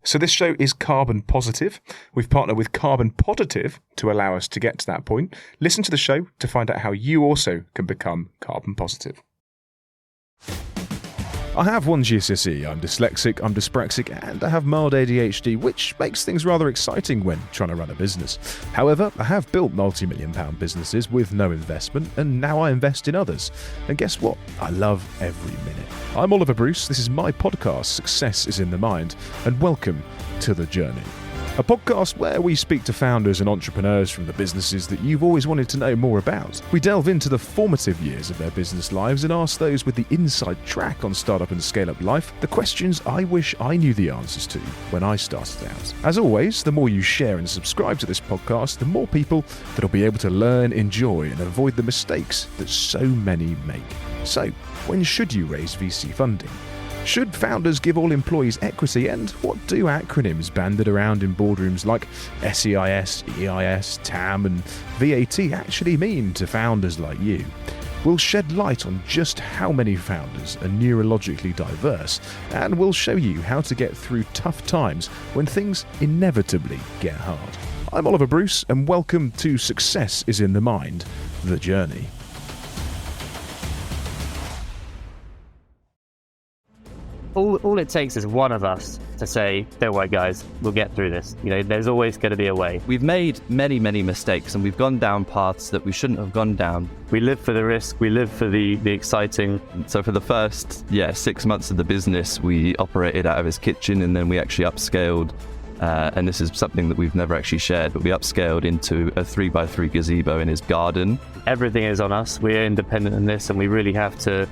So this show is carbon positive. We've partnered with Carbon Positive to allow us to get to that point. Listen to the show to find out how you also can become carbon positive. I have one GCSE, I'm dyslexic, I'm dyspraxic, and I have mild ADHD, which makes things rather exciting when trying to run a business. However, I have built multi-million-pound businesses with no investment, and now I invest in others. And guess what? I love every minute. I'm Oliver Bruce, this is my podcast, Success is in the Mind, and welcome to The Journey. A podcast where we speak to founders and entrepreneurs from the businesses that you've always wanted to know more about. We delve into the formative years of their business lives and ask those with the inside track on startup and scale-up life the questions I wish I knew the answers to when I started out. As always, the more you share and subscribe to this podcast, the more people that'll be able to learn, enjoy, and avoid the mistakes that so many make. So, when should you raise VC funding? Should founders give all employees equity, and what do acronyms banded around in boardrooms like SEIS, EIS, TAM and VAT actually mean to founders like you? We'll shed light on just how many founders are neurologically diverse, and we'll show you how to get through tough times when things inevitably get hard. I'm Oliver Bruce, and welcome to Success is in the Mind, The Journey. All it takes is one of us to say, don't worry guys, we'll get through this. You know, there's always going to be a way. We've made many mistakes and we've gone down paths that we shouldn't have gone down. We live for the risk, we live for the exciting. So for the first 6 months of the business, we operated out of his kitchen and then we actually upscaled. And this is something that we've never actually shared, but we upscaled into a 3x3 gazebo in his garden. Everything is on us. We're independent in this and we really have to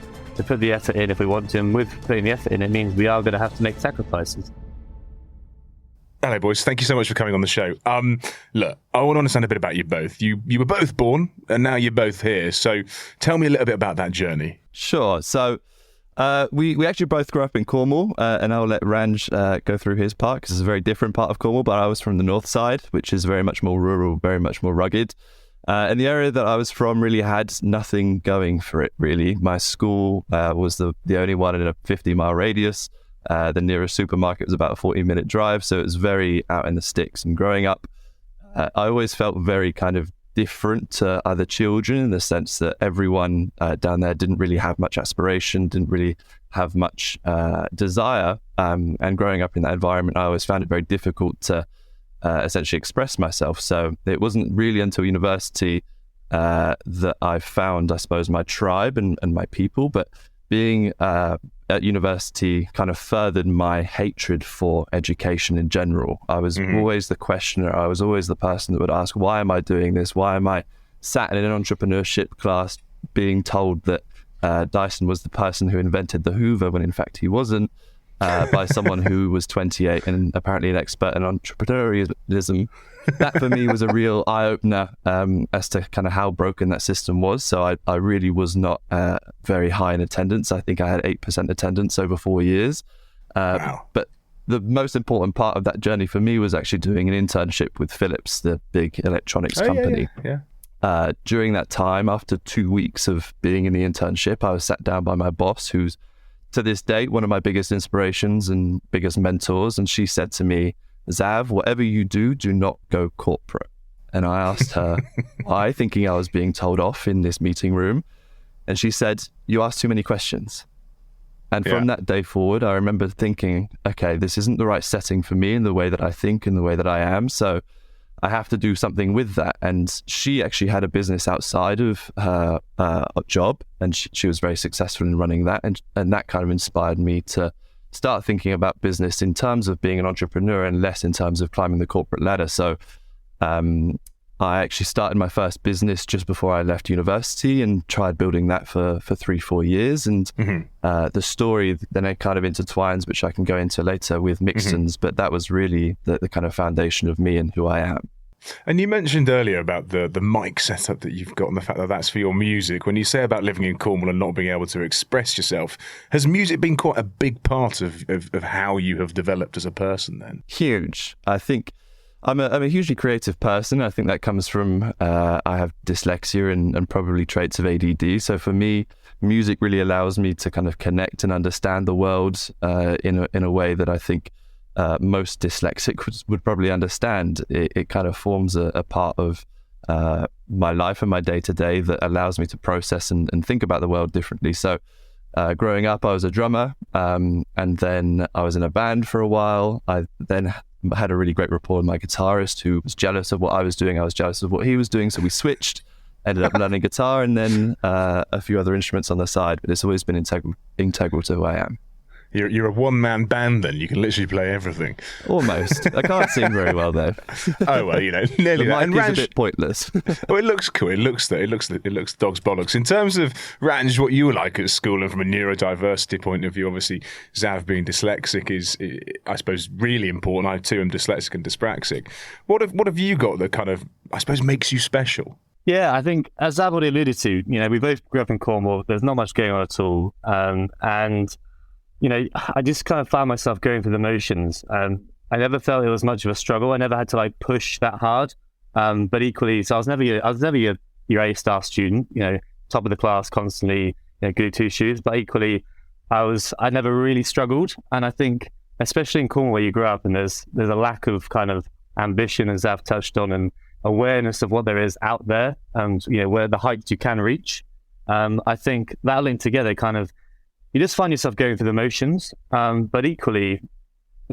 put the effort in if we want to, and with putting the effort in, it means we are going to have to make sacrifices. Hello, boys. Thank you so much for coming on the show. Look, I want to understand a bit about you both. You were both born, and now you're both here. So tell me a little bit about that journey. Sure. So we actually both grew up in Cornwall, and I'll let Ranj go through his part, because it's a very different part of Cornwall, but I was from the north side, which is very much more rural, very much more rugged. And the area that I was from really had nothing going for it, really. My school was the only one in a 50-mile radius. The nearest supermarket was about a 40-minute drive, so it was very out in the sticks. And growing up, I always felt very kind of different to other children in the sense that everyone down there didn't really have much aspiration, didn't really have much desire. And growing up in that environment, I always found it very difficult to essentially express myself. So it wasn't really until university that I found, I suppose, my tribe and my people. But being at university kind of furthered my hatred for education in general. I was always the questioner. I was always the person that would ask, why am I doing this? Why am I sat in an entrepreneurship class being told that Dyson was the person who invented the Hoover when in fact he wasn't? By someone who was 28 and apparently an expert in entrepreneurialism. That for me was a real eye-opener as to kind of how broken that system was. So I really was not very high in attendance. I think I had 8% attendance over 4 years. Wow. But the most important part of that journey for me was actually doing an internship with Philips, the big electronics company. Yeah. During that time, after 2 weeks of being in the internship, I was sat down by my boss, who's to this date one of my biggest inspirations and biggest mentors, and she said to me, Xav, whatever you do, do not go corporate. And I asked her why, thinking I was being told off in this meeting room, and she said, you ask too many questions. And from that day forward, I remember thinking, okay, this isn't the right setting for me in the way that I think and the way that I am, so I have to do something with that. And she actually had a business outside of her job, and she was very successful in running that. And that kind of inspired me to start thinking about business in terms of being an entrepreneur and less in terms of climbing the corporate ladder. So I actually started my first business just before I left university and tried building that for 3-4 years. And the story then it kind of intertwines, which I can go into later with Mixtons, but that was really the kind of foundation of me and who I am. And you mentioned earlier about the mic setup that you've got and the fact that that's for your music. When you say about living in Cornwall and not being able to express yourself, has music been quite a big part of how you have developed as a person then? Huge. I think I'm a hugely creative person. I think that comes from, I have dyslexia and probably traits of ADD. So for me, music really allows me to kind of connect and understand the world in a way that I think most dyslexic would probably understand. It kind of forms a part of my life and my day-to-day that allows me to process and think about the world differently. So growing up, I was a drummer, and then I was in a band for a while. I then had a really great rapport with my guitarist, who was jealous of what I was doing. I was jealous of what he was doing, so we switched. Ended up learning guitar and then a few other instruments on the side, but it's always been integral to who I am. You're a one-man band then. You can literally play everything. Almost. I can't sing very well though. Oh well, nearly the that. mic is a bit pointless. Oh, it looks cool. It looks dog's bollocks. In terms of Ranj, what you were like at school, and from a neurodiversity point of view, obviously Xav being dyslexic is, I suppose, really important. I too am dyslexic and dyspraxic. What have you got that kind of, I suppose, makes you special? Yeah, I think, as Xav already alluded to, we both grew up in Cornwall. There's not much going on at all. And I just kind of found myself going through the motions. I never felt it was much of a struggle. I never had to push that hard. But equally, so I was never your A-star student, top of the class constantly, goody two shoes. But equally, I never really struggled. And I think, especially in Cornwall where you grew up, and there's a lack of kind of ambition, as Xav touched on, and awareness of what there is out there, and where the heights you can reach. I think that linked together kind of, you just find yourself going through the motions, but equally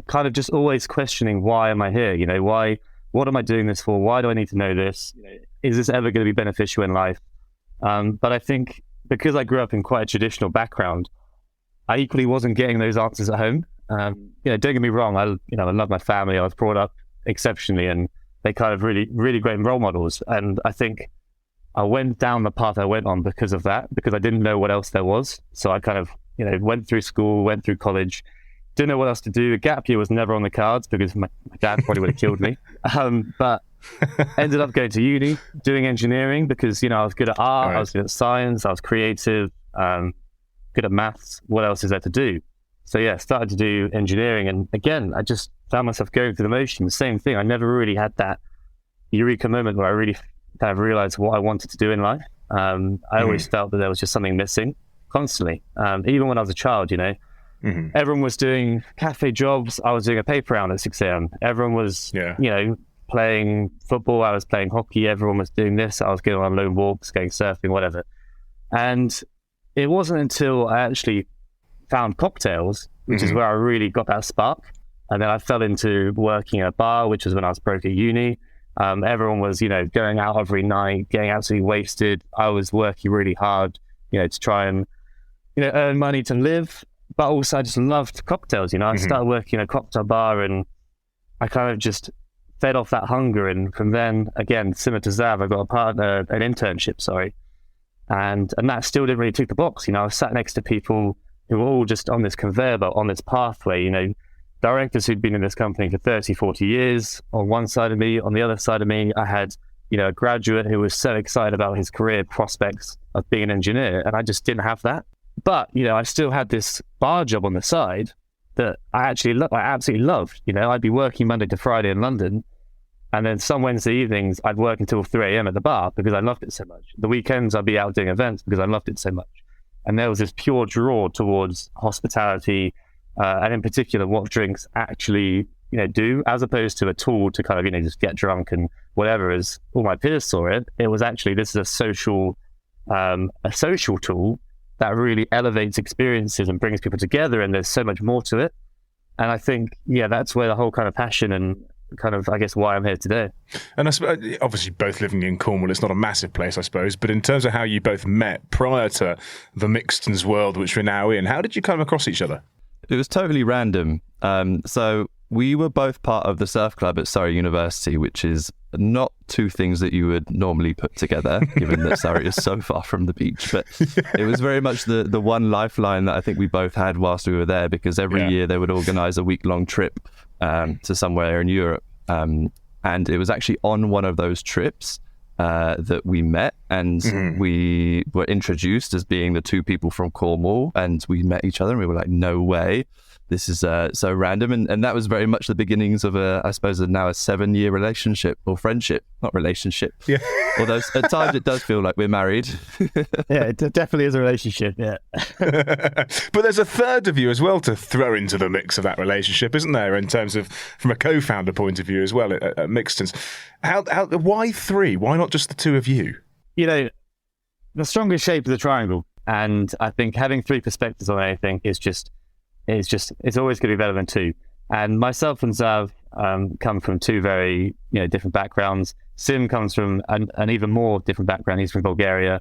kind of just always questioning, why am I here? What am I doing this for? Why do I need to know this? Is this ever going to be beneficial in life? But I think because I grew up in quite a traditional background, I equally wasn't getting those answers at home. Don't get me wrong. I love my family. I was brought up exceptionally, and they kind of really, really great role models. And I think I went down the path I went on because of that, because I didn't know what else there was. So I kind of, went through school, went through college, didn't know what else to do. A gap year was never on the cards because my dad probably would have killed me. But ended up going to uni, doing engineering because, I was good at art, right. I was good at science, I was creative, good at maths. What else is there to do? So yeah, started to do engineering. And again, I just found myself going through the motion. The same thing. I never really had that eureka moment where I really kind of realized what I wanted to do in life. I always felt that there was just something missing constantly. Even when I was a child, everyone was doing cafe jobs. I was doing a paper round at 6 a.m. Everyone was, playing football. I was playing hockey. Everyone was doing this. I was going on lone walks, going surfing, whatever. And it wasn't until I actually found cocktails, which is where I really got that spark. And then I fell into working at a bar, which was when I was broke at uni. Everyone was, going out every night, getting absolutely wasted. I was working really hard, to try and, earn money to live. But also I just loved cocktails, I started working in a cocktail bar, and I kind of just fed off that hunger. And from then, again, similar to Xav, I got an internship, and that still didn't really tick the box. I was sat next to people who were all just on this conveyor belt, on this pathway, directors who'd been in this company for 30, 40 years on one side of me. On the other side of me, I had, a graduate who was so excited about his career prospects of being an engineer, and I just didn't have that. But, I still had this bar job on the side that I absolutely loved. I'd be working Monday to Friday in London, and then some Wednesday evenings, I'd work until 3 a.m. at the bar because I loved it so much. The weekends, I'd be out doing events because I loved it so much. And there was this pure draw towards hospitality, and in particular, what drinks actually, do, as opposed to a tool to kind of, just get drunk and whatever. As all my peers saw it, it was actually, this is a social tool that really elevates experiences and brings people together, and there's so much more to it. And I think, that's where the whole kind of passion and kind of, I guess, why I'm here today. And I suppose, obviously, both living in Cornwall, it's not a massive place, I suppose, but in terms of how you both met prior to the Mixtons world, which we're now in, how did you come across each other? It was totally random. So we were both part of the surf club at Surrey University, which is not two things that you would normally put together, given that Surrey is so far from the beach. But it was very much the one lifeline that I think we both had whilst we were there, because every year they would organise a week-long trip to somewhere in Europe. And it was actually on one of those trips that we met, and we were introduced as being the two people from Cornwall, and we met each other and we were like, no way, this is so random. And that was very much the beginnings of I suppose now a 7-year relationship or friendship, not relationship. Yeah. Although at times it does feel like we're married. Yeah, it definitely is a relationship, yeah. But there's a third of you as well to throw into the mix of that relationship, isn't there, in terms of from a co-founder point of view as well at Mixtons. Why three? Why not just the two of you? You know, the strongest shape is the triangle. And I think having three perspectives on anything it's always going to be better than two. And myself and Xav come from two very different backgrounds. Sim comes from an even more different background. He's from Bulgaria.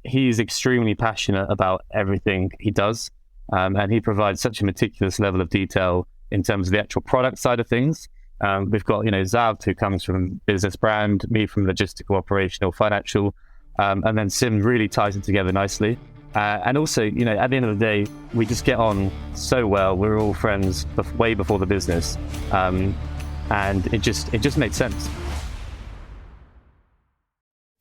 He's extremely passionate about everything he does. And he provides such a meticulous level of detail in terms of the actual product side of things. We've got, Xav, who comes from business brand, me from logistical, operational, financial. And then Sim really ties it together nicely. And also, at the end of the day, we just get on so well. We're all friends way before the business. And it just makes sense.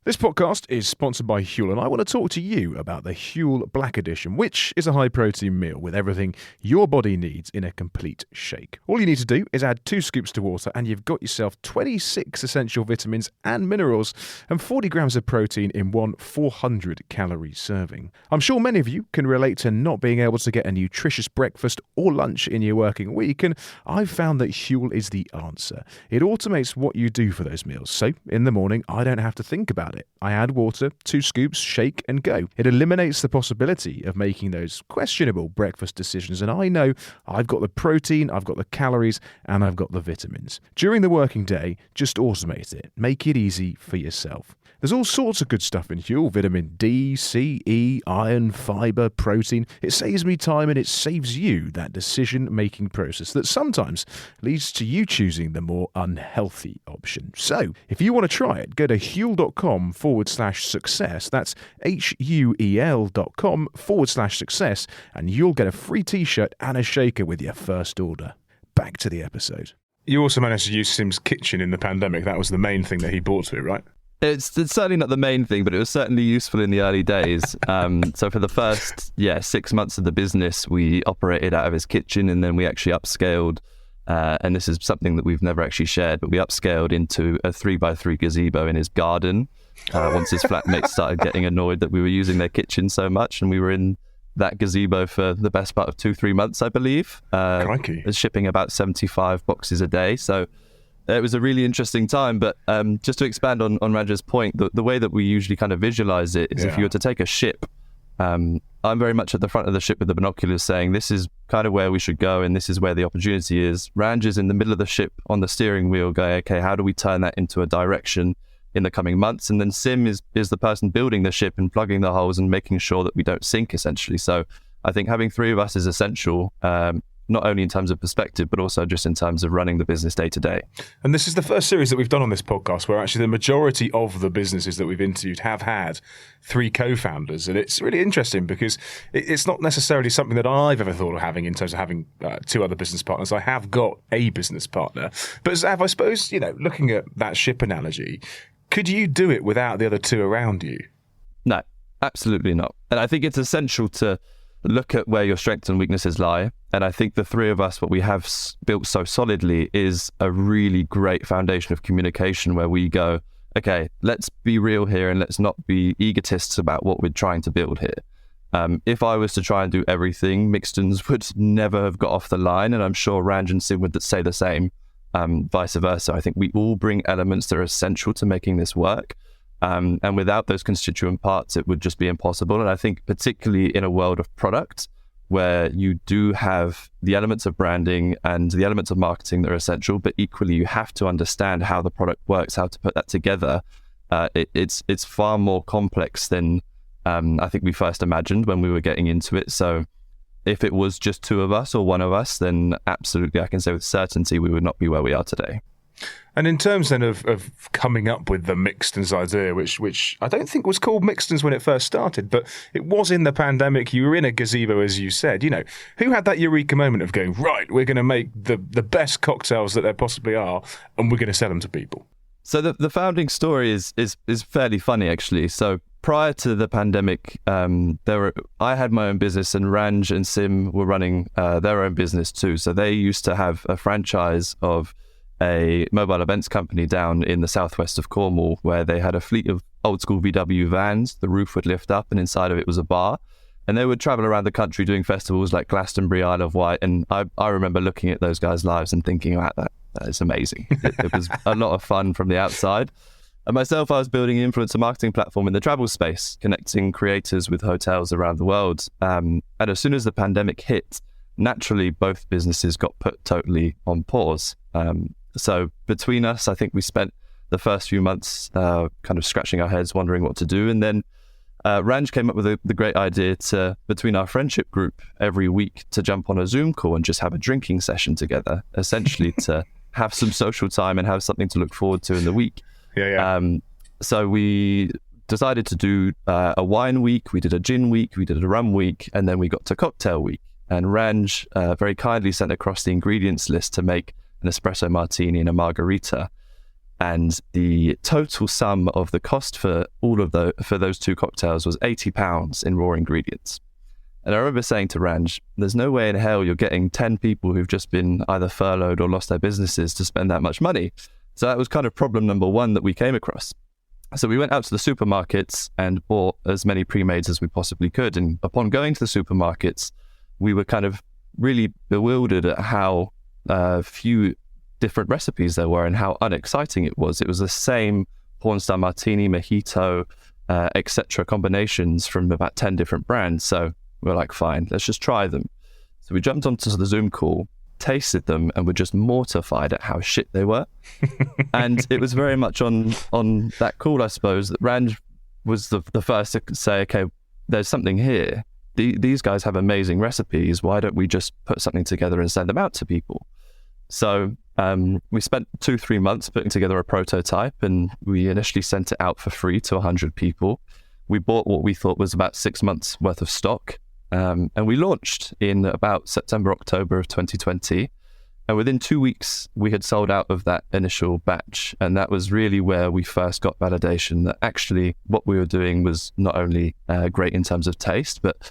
This podcast is sponsored by Huel, and I want to talk to you about the Huel Black Edition, which is a high-protein meal with everything your body needs in a complete shake. All you need to do is add 2 scoops to water, and you've got yourself 26 essential vitamins and minerals and 40 grams of protein in one 400-calorie serving. I'm sure many of you can relate to not being able to get a nutritious breakfast or lunch in your working week, and I've found that Huel is the answer. It automates what you do for those meals, so in the morning, I don't have to think about it. I add water, 2 scoops, shake and go. It eliminates the possibility of making those questionable breakfast decisions, and I know I've got the protein, I've got the calories, and I've got the vitamins. During the working day, just automate it. Make it easy for yourself. There's all sorts of good stuff in Huel: vitamin D, C, E, iron, fibre, protein. It saves me time and it saves you that decision-making process that sometimes leads to you choosing the more unhealthy option. So, if you want to try it, go to huel.com/success. That's HUEL.com/success, and you'll get a free t-shirt and a shaker with your first order. Back to the episode. You also managed to use Sim's kitchen in the pandemic. That was the main thing that he brought to it, right? It's certainly not the main thing, but it was certainly useful in the early days. So for the first 6 months of the business, we operated out of his kitchen, and then we actually upscaled. And this is something that we've never actually shared, but we upscaled into a 3x3 gazebo in his garden. Once his flatmates started getting annoyed that we were using their kitchen so much, and we were in that gazebo for the best part of 2-3 months, I believe. Crikey. Shipping about 75 boxes a day. So it was a really interesting time, but just to expand on Ranj's point, the way that we usually kind of visualize it is if you were to take a ship, I'm very much at the front of the ship with the binoculars saying, this is kind of where we should go and this is where the opportunity is. Ranj is in the middle of the ship on the steering wheel going, okay, how do we turn that into a direction in the coming months? And then Sim is the person building the ship and plugging the holes and making sure that we don't sink, essentially. So I think having 3 of us is essential, not only in terms of perspective, but also just in terms of running the business day to day. And this is the first series that we've done on this podcast where actually the majority of the businesses that we've interviewed have had 3 co-founders. And it's really interesting because it's not necessarily something that I've ever thought of having in terms of having 2 other business partners. I have got a business partner. But Xav, I suppose, looking at that ship analogy, could you do it without the other 2 around you? No, absolutely not. And I think it's essential to look at where your strengths and weaknesses lie. And I think the 3 of us, what we have built so solidly is a really great foundation of communication where we go, okay, let's be real here and let's not be egotists about what we're trying to build here. If I was to try and do everything, Mixtons would never have got off the line. And I'm sure Ranj and Sim would say the same, vice versa. I think we all bring elements that are essential to making this work. And without those constituent parts, it would just be impossible. And I think particularly in a world of product, where you do have the elements of branding and the elements of marketing that are essential, but equally you have to understand how the product works, how to put that together. It's far more complex than I think we first imagined when we were getting into it. So if it was just 2 of us or 1 of us, then absolutely I can say with certainty we would not be where we are today. And in terms then of coming up with the Mixtons idea, which I don't think was called Mixtons when it first started, but it was in the pandemic. You were in a gazebo, as you said. Who had that eureka moment of going, right, we're going to make the best cocktails that there possibly are, and we're going to sell them to people? So the founding story is fairly funny, actually. So prior to the pandemic, I had my own business, and Ranj and Sim were running their own business too. So they used to have a franchise of a mobile events company down in the southwest of Cornwall, where they had a fleet of old school VW vans. The roof would lift up and inside of it was a bar. And they would travel around the country doing festivals like Glastonbury, Isle of Wight. And I remember looking at those guys' lives and thinking, wow, that is amazing. It was a lot of fun from the outside. And myself, I was building an influencer marketing platform in the travel space, connecting creators with hotels around the world. And as soon as the pandemic hit, naturally, both businesses got put totally on pause. So between us, I think we spent the first few months kind of scratching our heads, wondering what to do. And then Ranj came up with the great idea to, between our friendship group, every week to jump on a Zoom call and just have a drinking session together, essentially to have some social time and have something to look forward to in the week. So we decided to do a wine week, we did a gin week, we did a rum week, and then we got to cocktail week. And Ranj very kindly sent across the ingredients list to make an espresso martini and a margarita. And the total sum of the cost for for those two cocktails was £80 in raw ingredients. And I remember saying to Ranj, there's no way in hell you're getting 10 people who've just been either furloughed or lost their businesses to spend that much money. So that was kind of problem number one that we came across. So we went out to the supermarkets and bought as many pre-mades as we possibly could. And upon going to the supermarkets, we were kind of really bewildered at how few different recipes there were and how unexciting it was. It was the same pornstar martini, mojito, etc. combinations from about 10 different brands. So we're like, fine, let's just try them. So we jumped onto the Zoom call, tasted them, and were just mortified at how shit they were. And it was very much on that call, I suppose, that Ranj was the first to say, okay, there's something here. These guys have amazing recipes. Why don't we just put something together and send them out to people? So we spent 2-3 months putting together a prototype, and we initially sent it out for free to 100 people. We bought what we thought was about 6 months worth of stock, and we launched in about September, October of 2020. And within 2 weeks, we had sold out of that initial batch. And that was really where we first got validation that actually what we were doing was not only great in terms of taste, but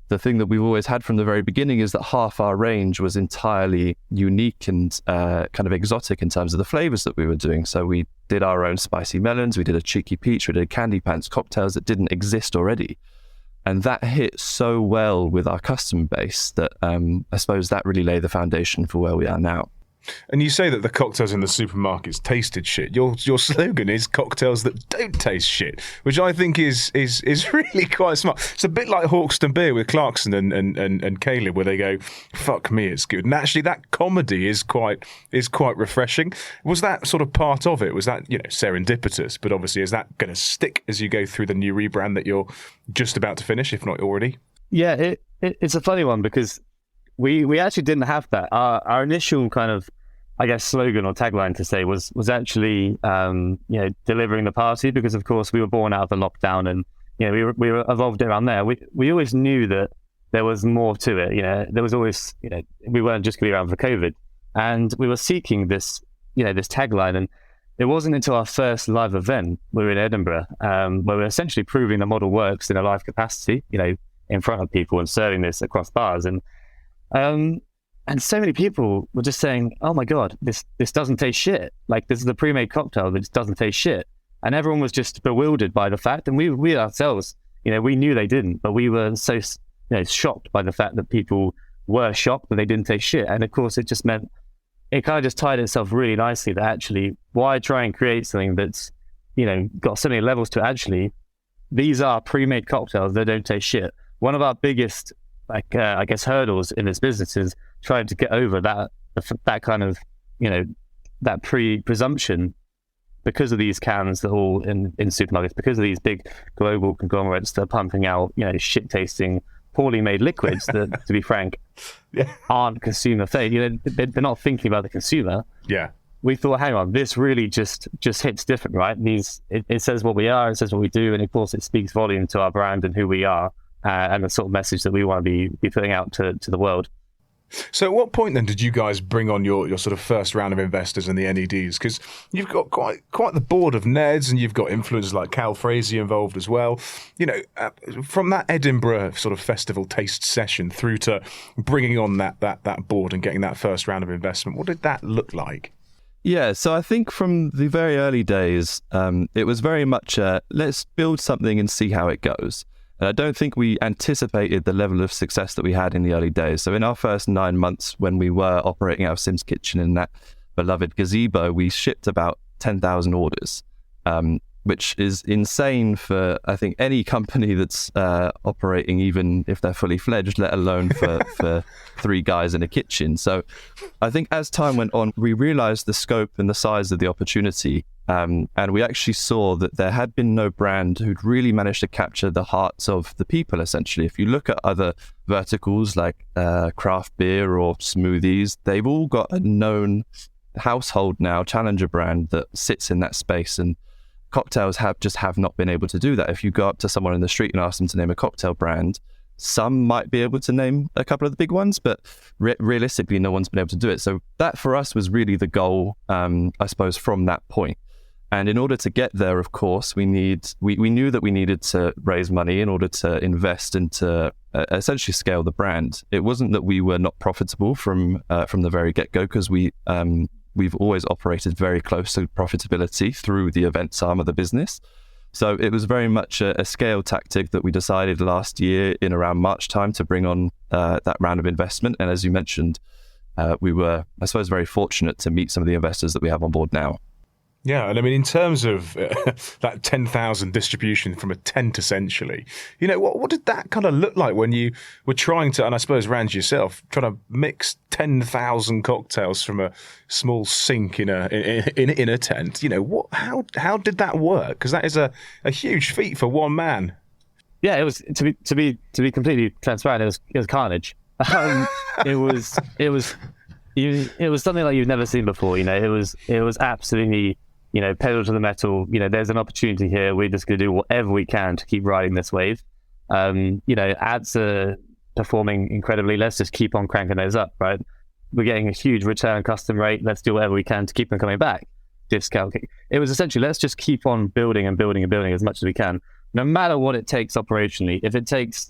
the thing that we've always had from the very beginning is that half our range was entirely unique and kind of exotic in terms of the flavors that we were doing. So we did our own spicy melons, we did a cheeky peach, we did candy pants cocktails that didn't exist already. And that hit so well with our customer base that I suppose that really laid the foundation for where we are now. And you say that the cocktails in the supermarkets tasted shit. Your slogan is cocktails that don't taste shit, which I think is really quite smart. It's a bit like Hawkston Beer with Clarkson and Caleb, where they go, "Fuck me, it's good." And actually, that comedy is quite refreshing. Was that sort of part of it? Was that serendipitous? But obviously, is that going to stick as you go through the new rebrand that you're just about to finish, if not already? Yeah, it's a funny one because we actually didn't have that. Our initial kind of, I guess, slogan or tagline to say was actually delivering the party, because of course we were born out of the lockdown, and we were evolved around there. We always knew that there was more to it. There was always we weren't just going to be around for COVID, and we were seeking this this tagline. And it wasn't until our first live event, we were in Edinburgh, where we were essentially proving the model works in a live capacity, in front of people and serving this across bars. And so many people were just saying, "Oh my God, this doesn't taste shit. Like, this is a pre-made cocktail that just doesn't taste shit." And everyone was just bewildered by the fact, and we ourselves, we knew they didn't, but we were so shocked by the fact that people were shocked that they didn't taste shit. And of course, it just meant it kind of just tied itself really nicely that actually, why try and create something that's got so many levels to it? Actually, these are pre-made cocktails that don't taste shit. One of our biggest I guess hurdles in this business is trying to get over that kind of that presumption, because of these cans that are all in supermarkets, because of these big global conglomerates that are pumping out shit tasting, poorly made liquids that, to be frank, aren't consumer safe. They're not thinking about the consumer. Yeah. We thought, hang on, this really just hits different, right? It says what we are, it says what we do, and of course it speaks volume to our brand and who we are. And the sort of message that we want to be putting out to the world. So at what point then did you guys bring on your sort of first round of investors and the NEDs? Because you've got quite the board of Neds, and you've got influencers like Calfreezy involved as well. From that Edinburgh sort of festival taste session through to bringing on that board and getting that first round of investment, what did that look like? Yeah, so I think from the very early days, it was very much let's build something and see how it goes. And I don't think we anticipated the level of success that we had in the early days. So in our first 9 months, when we were operating out of Sim's Kitchen in that beloved gazebo, we shipped about 10,000 orders, which is insane for, I think, any company that's operating, even if they're fully fledged, let alone for three guys in a kitchen. So I think as time went on, we realized the scope and the size of the opportunity. And we actually saw that there had been no brand who'd really managed to capture the hearts of the people, essentially. If you look at other verticals like craft beer or smoothies, they've all got a known household now, challenger brand that sits in that space. And cocktails have not been able to do that. If you go up to someone in the street and ask them to name a cocktail brand, some might be able to name a couple of the big ones, but realistically, no one's been able to do it. So that for us was really the goal, I suppose, from that point. And in order to get there, of course, we knew that we needed to raise money in order to invest and to essentially scale the brand. It wasn't that we were not profitable from the very get-go, because we've always operated very close to profitability through the events arm of the business. So it was very much a scale tactic that we decided last year in around March time to bring on that round of investment. And as you mentioned, we were, I suppose, very fortunate to meet some of the investors that we have on board now. Yeah, and I mean, in terms of that 10,000 distribution from a tent, essentially, what did that kind of look like when you were trying to, and I suppose Ranj yourself, trying to mix 10,000 cocktails from a small sink in a tent? How did that work? Because that is a huge feat for one man. Yeah, it was to be completely transparent. It was carnage. It was something like you've never seen before. It was absolutely. Pedal to the metal, there's an opportunity here. We're just going to do whatever we can to keep riding this wave. Ads are performing incredibly. Let's just keep on cranking those up, right? We're getting a huge return custom rate. Let's do whatever we can to keep them coming back. Discount. It was essentially, let's just keep on building and building and building as much as we can, no matter what it takes operationally. If it takes,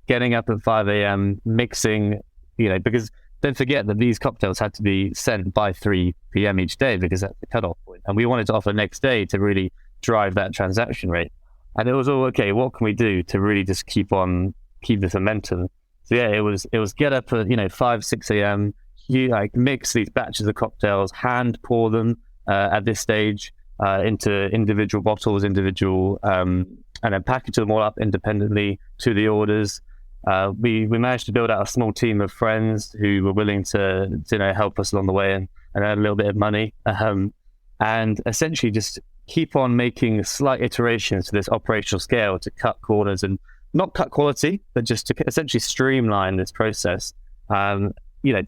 getting up at 5 a.m., mixing, because don't forget that these cocktails had to be sent by 3 p.m. each day, because that's the cutoff point. And we wanted to offer next day to really drive that transaction rate. And it was all, okay, what can we do to really just keep this momentum? So yeah, it was get up at, 5, 6 a.m., you mix these batches of cocktails, hand pour them at this stage into individual bottles, and then package them all up independently to the orders. We managed to build out a small team of friends who were willing to help us along the way and earn a little bit of money, and essentially just keep on making slight iterations to this operational scale to cut corners and not cut quality, but just to essentially streamline this process. To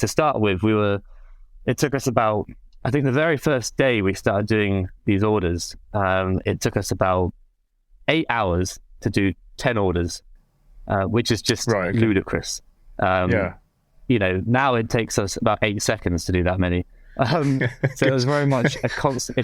start with, it took us about, I think the very first day we started doing these orders, it took us about 8 hours to do 10 orders. Which is just ludicrous. Now it takes us about 8 seconds to do that many. So it was very much a constant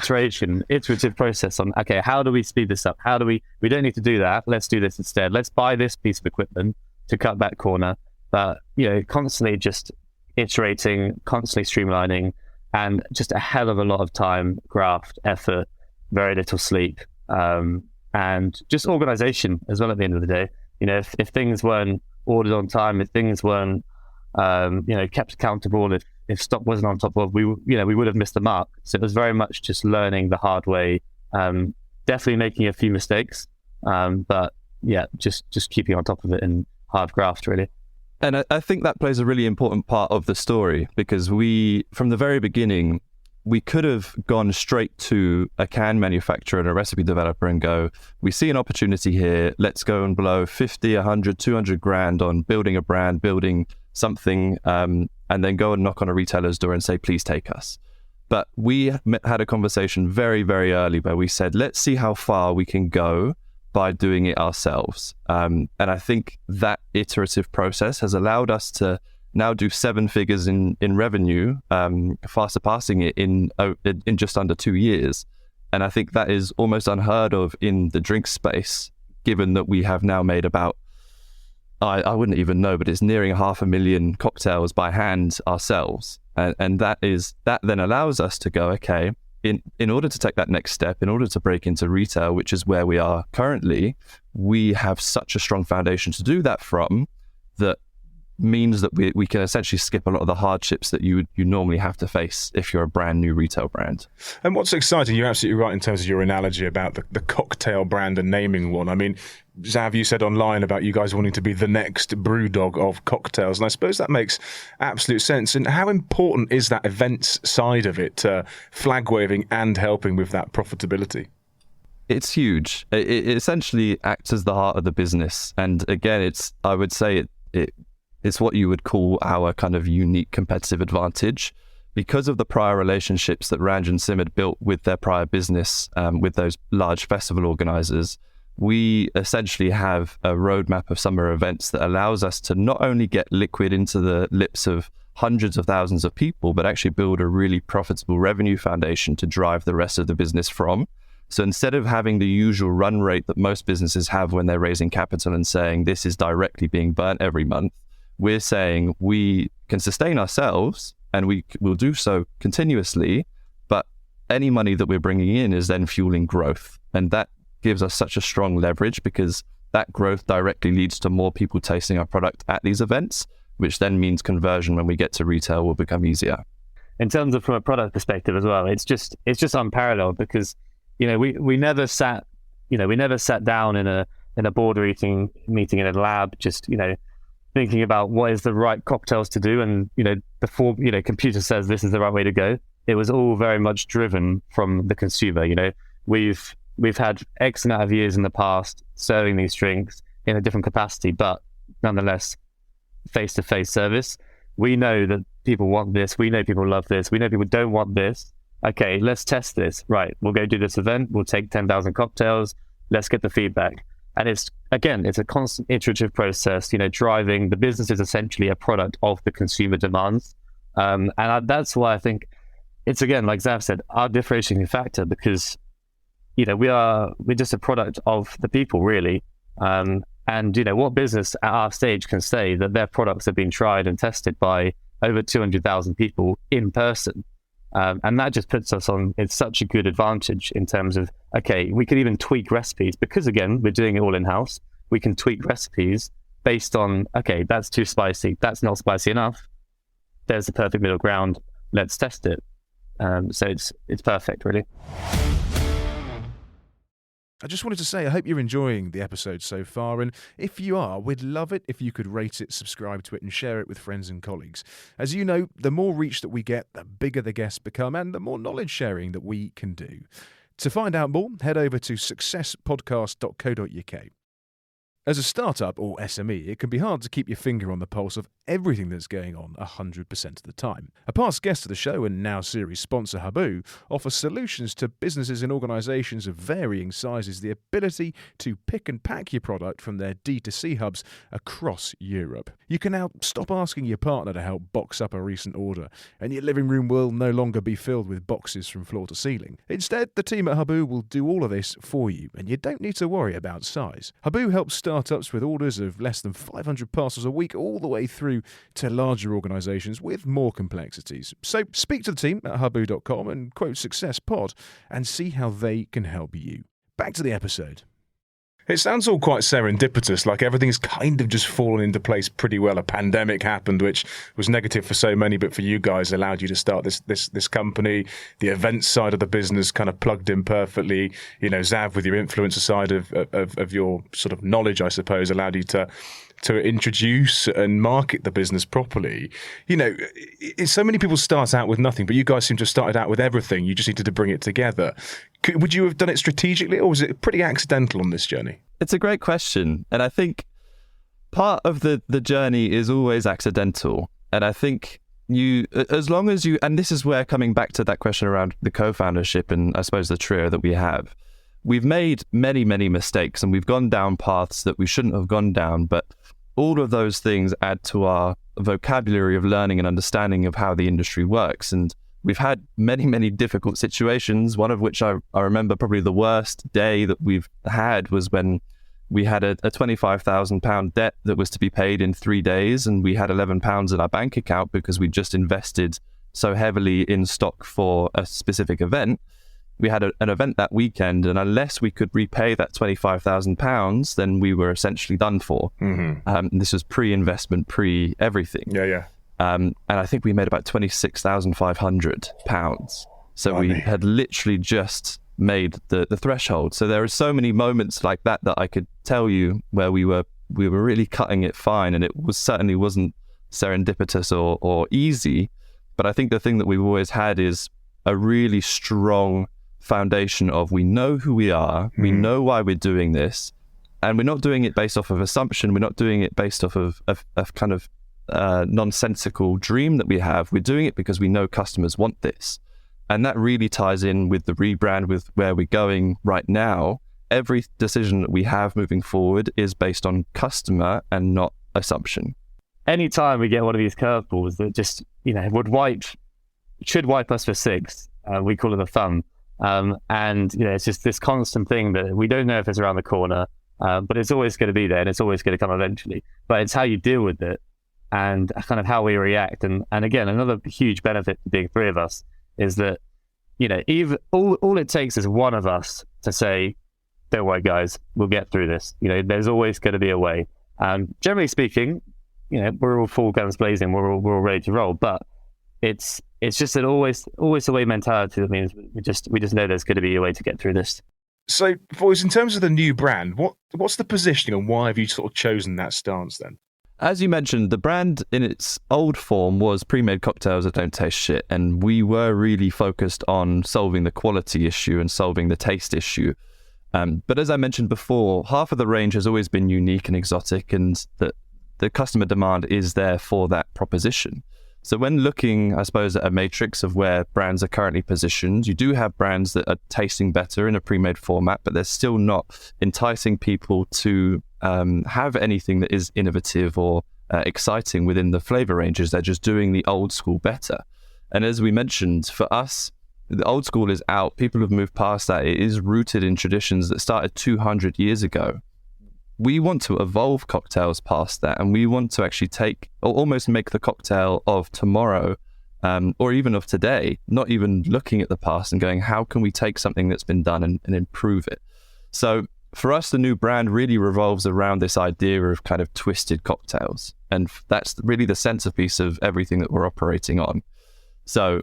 iterative process on, okay, how do we speed this up? We don't need to do that. Let's do this instead. Let's buy this piece of equipment to cut that corner. But, constantly just iterating, constantly streamlining, and just a hell of a lot of time, graft, effort, very little sleep, and just organization as well at the end of the day. If things weren't ordered on time, if things weren't, kept accountable, if stock wasn't on top of, we would have missed the mark. So it was very much just learning the hard way, definitely making a few mistakes, but yeah, just keeping on top of it and hard graft, really. And I think that plays a really important part of the story, because from the very beginning, we could have gone straight to a can manufacturer and a recipe developer and go, we see an opportunity here, let's go and blow 50, 100, 200 grand on building a brand, building something, and then go and knock on a retailer's door and say, please take us. But we had a conversation very, very early where we said, let's see how far we can go by doing it ourselves. And I think that iterative process has allowed us to now do 7 figures in revenue, far surpassing it in just under 2 years. And I think that is almost unheard of in the drink space, given that we have now made about, I wouldn't even know, but it's nearing 500,000 cocktails by hand ourselves. And that then allows us to go, okay, in order to take that next step, in order to break into retail, which is where we are currently, we have such a strong foundation to do that from, that means that we can essentially skip a lot of the hardships that you normally have to face if you're a brand new retail brand. And what's exciting, you're absolutely right in terms of your analogy about the cocktail brand and naming one. I mean, Xav, you said online about you guys wanting to be the next brewdog of cocktails, and I suppose that makes absolute sense. And how important is that events side of it, flag waving and helping with that profitability? It's huge. It essentially acts as the heart of the business. And again, I would say it's what you would call our kind of unique competitive advantage. Because of the prior relationships that Ranj and Sim had built with their prior business, with those large festival organizers, we essentially have a roadmap of summer events that allows us to not only get liquid into the lips of hundreds of thousands of people, but actually build a really profitable revenue foundation to drive the rest of the business from. So instead of having the usual run rate that most businesses have when they're raising capital and saying this is directly being burnt every month, we're saying we can sustain ourselves and we will do so continuously, but any money that we're bringing in is then fueling growth. And that gives us such a strong leverage, because that growth directly leads to more people tasting our product at these events, which then means conversion when we get to retail will become easier. In terms of from a product perspective as well, it's just unparalleled, because we never sat down in a board meeting in a lab just thinking about what is the right cocktails to do, and before computer says this is the right way to go. It was all very much driven from the consumer. We've had X amount of years in the past serving these drinks in a different capacity, but nonetheless, face-to-face service. We know that people want this. We know people love this. We know people don't want this. Okay, let's test this. Right, we'll go do this event. We'll take 10,000 cocktails. Let's get the feedback. And it's a constant iterative process. Driving the business is essentially a product of the consumer demands. That's why I think it's, again, like Xav said, our differentiating factor, because we're just a product of the people, really. And what business at our stage can say that their products have been tried and tested by over 200,000 people in person? And that just puts us on, it's such a good advantage in terms of, okay, we could even tweak recipes, because again, we're doing it all in-house. We can tweak recipes based on, okay, that's too spicy, that's not spicy enough. There's the perfect middle ground. Let's test it. So it's perfect, really. I just wanted to say, I hope you're enjoying the episode so far, and if you are, we'd love it if you could rate it, subscribe to it, and share it with friends and colleagues. As you know, the more reach that we get, the bigger the guests become, and the more knowledge sharing that we can do. To find out more, head over to successpodcast.co.uk. As a startup or SME, it can be hard to keep your finger on the pulse of everything that's going on 100% of the time. A past guest of the show and now series sponsor Habu offers solutions to businesses and organisations of varying sizes the ability to pick and pack your product from their D2C hubs across Europe. You can now stop asking your partner to help box up a recent order, and your living room will no longer be filled with boxes from floor to ceiling. Instead, the team at Habu will do all of this for you, and you don't need to worry about size. Habu helps startups with orders of less than 500 parcels a week all the way through to larger organisations with more complexities. So speak to the team at habu.com and quote SuccessPod and see how they can help you. Back to the episode. It sounds all quite serendipitous, like everything's kind of just fallen into place pretty well. A pandemic happened, which was negative for so many, but for you guys allowed you to start this company. The events side of the business kind of plugged in perfectly. Xav, with your influencer side of your sort of knowledge, I suppose, allowed you to introduce and market the business properly. So many people start out with nothing, but you guys seem to have started out with everything. You just needed to bring it together. Would you have done it strategically, or was it pretty accidental on this journey? It's a great question. And I think part of the journey is always accidental. And I think as long as you, and this is where coming back to that question around the co-foundership and I suppose the trio that we have, we've made many, many mistakes and we've gone down paths that we shouldn't have gone down, but all of those things add to our vocabulary of learning and understanding of how the industry works. And we've had many, many difficult situations, one of which I remember probably the worst day that we've had was when we had a £25,000 debt that was to be paid in 3 days, and we had £11 in our bank account because we just invested so heavily in stock for a specific event. We had an event that weekend, and unless we could repay that £25,000, then we were essentially done for. This was pre-investment, pre-everything. Yeah. And I think we made about £26,500. So we had literally just made the threshold. So there are so many moments like that I could tell you where we were really cutting it fine, and it certainly wasn't serendipitous or easy. But I think the thing that we've always had is a really strong foundation of, we know who we are, we know why we're doing this, and we're not doing it based off of assumption, we're not doing it based off of kind of nonsensical dream that we have. We're doing it because we know customers want this. And that really ties in with the rebrand, with where we're going right now. Every decision that we have moving forward is based on customer and not assumption. Anytime we get one of these curveballs that just, should wipe us for six, we call it a thumb. And it's just this constant thing that we don't know if it's around the corner, but it's always going to be there, and it's always going to come eventually. But it's how you deal with it and kind of how we react. And again, another huge benefit to being three of us is that, even all it takes is one of us to say, don't worry guys, we'll get through this. There's always going to be a way. Generally speaking, we're all full guns blazing, we're all ready to roll, but it's just an always a way mentality that means we just know there's going to be a way to get through this. So, boys, in terms of the new brand, what's the positioning and why have you sort of chosen that stance then? As you mentioned, the brand in its old form was pre-made cocktails that don't taste shit, and we were really focused on solving the quality issue and solving the taste issue. But as I mentioned before, half of the range has always been unique and exotic, and the customer demand is there for that proposition. So when looking, I suppose, at a matrix of where brands are currently positioned, you do have brands that are tasting better in a pre-made format, but they're still not enticing people to have anything that is innovative or exciting within the flavor ranges. They're just doing the old school better. And as we mentioned, for us, the old school is out. People have moved past that. It is rooted in traditions that started 200 years ago. We want to evolve cocktails past that, and we want to actually take or almost make the cocktail of tomorrow, or even of today, not even looking at the past and going, how can we take something that's been done and improve it? So for us, the new brand really revolves around this idea of kind of twisted cocktails. And that's really the centerpiece of everything that we're operating on. So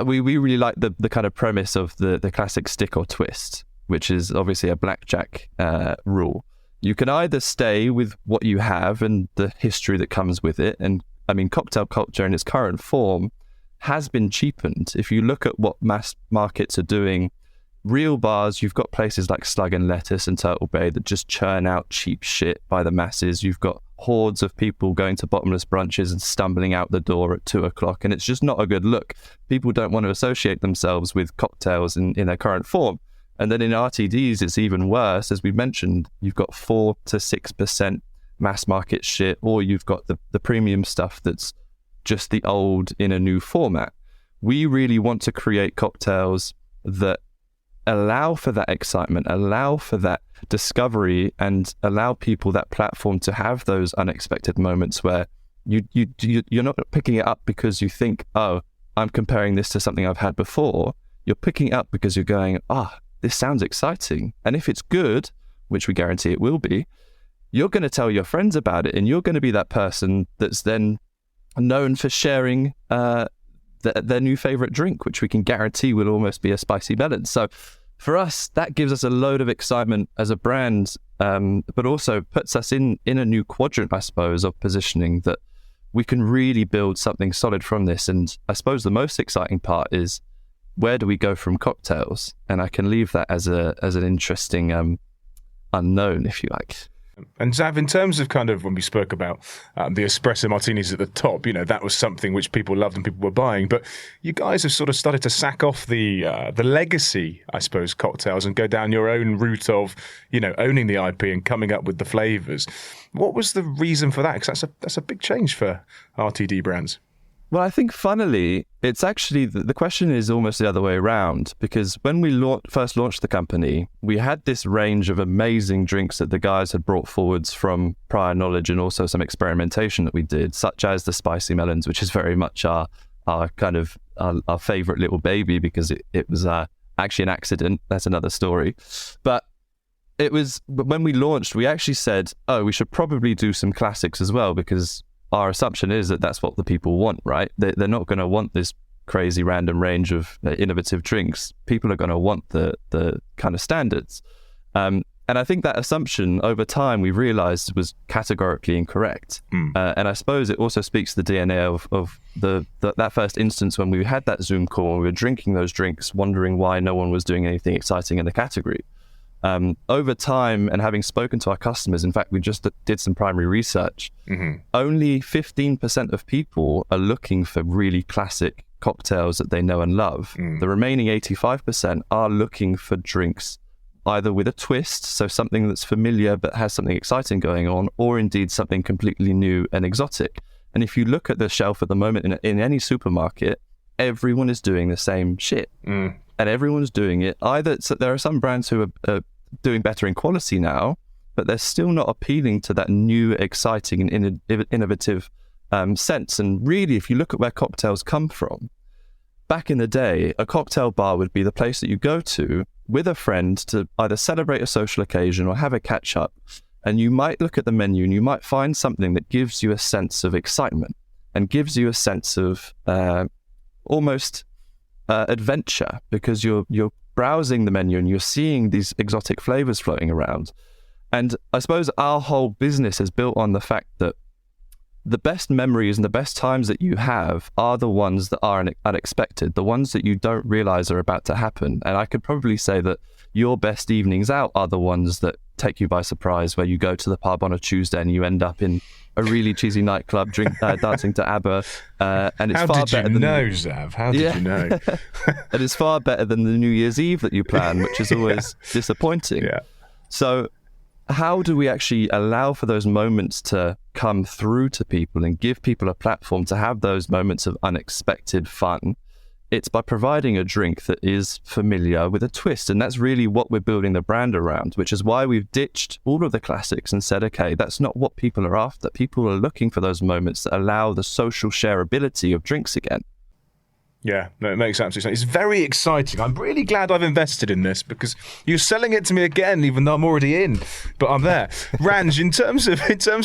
we really like the kind of premise of the classic stick or twist, which is obviously a blackjack rule. You can either stay with what you have and the history that comes with it. And I mean, cocktail culture in its current form has been cheapened. If you look at what mass markets are doing, real bars, you've got places like Slug and Lettuce and Turtle Bay that just churn out cheap shit by the masses. You've got hordes of people going to bottomless brunches and stumbling out the door at 2:00, and it's just not a good look. People don't want to associate themselves with cocktails in their current form. And then in RTDs, it's even worse. As we mentioned, you've got 4 to 6% mass market shit, or you've got the premium stuff that's just the old in a new format. We really want to create cocktails that allow for that excitement, allow for that discovery, and allow people that platform to have those unexpected moments where you're not picking it up because you think, oh, I'm comparing this to something I've had before. You're picking it up because you're going, this sounds exciting. And if it's good, which we guarantee it will be, you're going to tell your friends about it, and you're going to be that person that's then known for sharing their new favorite drink, which we can guarantee will almost be a spicy melon. So for us, that gives us a load of excitement as a brand, but also puts us in a new quadrant, I suppose, of positioning that we can really build something solid from this. And I suppose the most exciting part is, where do we go from cocktails? And I can leave that as an interesting unknown, if you like. And Xav, in terms of kind of when we spoke about the espresso martinis at the top, that was something which people loved and people were buying. But you guys have sort of started to sack off the legacy, I suppose, cocktails and go down your own route of, owning the IP and coming up with the flavors. What was the reason for that? Because that's a big change for RTD brands. Well, I think funnily, it's actually, the question is almost the other way around, because when we first launched the company, we had this range of amazing drinks that the guys had brought forwards from prior knowledge and also some experimentation that we did, such as the spicy melons, which is very much our our kind of our favorite little baby, because it was actually an accident. That's another story. But when we launched, we actually said, oh, we should probably do some classics as well, because our assumption is that that's what the people want, right? They're not going to want this crazy random range of innovative drinks. People are going to want the kind of standards. And I think that assumption over time we realized was categorically incorrect. And I suppose it also speaks to the DNA of that first instance when we had that Zoom call and we were drinking those drinks, wondering why no one was doing anything exciting in the category. Over time, and having spoken to our customers, in fact, we just did some primary research. Only 15% of people are looking for really classic cocktails that they know and love. The remaining 85% are looking for drinks either with a twist, so something that's familiar but has something exciting going on, or indeed something completely new and exotic. And if you look at the shelf at the moment in any supermarket, everyone is doing the same shit. And everyone's doing it. Either so there are some brands who are doing better in quality now, but they're still not appealing to that new, exciting and innovative sense. And really, if you look at where cocktails come from, back in the day, a cocktail bar would be the place that you go to with a friend to either celebrate a social occasion or have a catch up. And you might look at the menu and you might find something that gives you a sense of excitement and gives you a sense of almost adventure, because you're browsing the menu and you're seeing these exotic flavors floating around. And I suppose our whole business is built on the fact that the best memories and the best times that you have are the ones that are unexpected, the ones that you don't realize are about to happen. And I could probably say that your best evenings out are the ones that take you by surprise, where you go to the pub on a Tuesday and you end up in a really cheesy nightclub dancing to ABBA. And it's far better than Xav? How did you know? And it's far better than the New Year's Eve that you plan, which is always disappointing. So how do we actually allow for those moments to come through to people and give people a platform to have those moments of unexpected fun? It's by providing a drink that is familiar with a twist. And that's really what we're building the brand around, which is why we've ditched all of the classics and said, okay, that's not what people are after. People are looking for those moments that allow the social shareability of drinks again. Yeah, no, it makes absolute sense. It's very exciting. I'm really glad I've invested in this, because you're selling it to me again, even though I'm already in. But I'm there. Ranj, in terms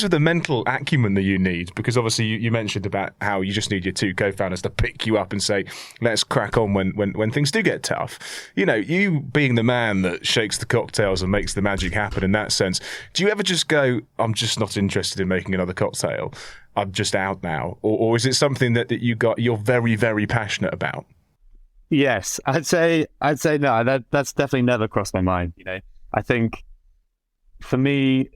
of the mental acumen that you need, because obviously you mentioned about how you just need your two co-founders to pick you up and say, let's crack on when things do get tough. You know, you being the man that shakes the cocktails and makes the magic happen in that sense, do you ever just go, I'm just not interested in making another cocktail, I'm just out now? Or is it something that you're very, very passionate about? Yes, I'd say no. That's definitely never crossed my mind. You know, I think for me,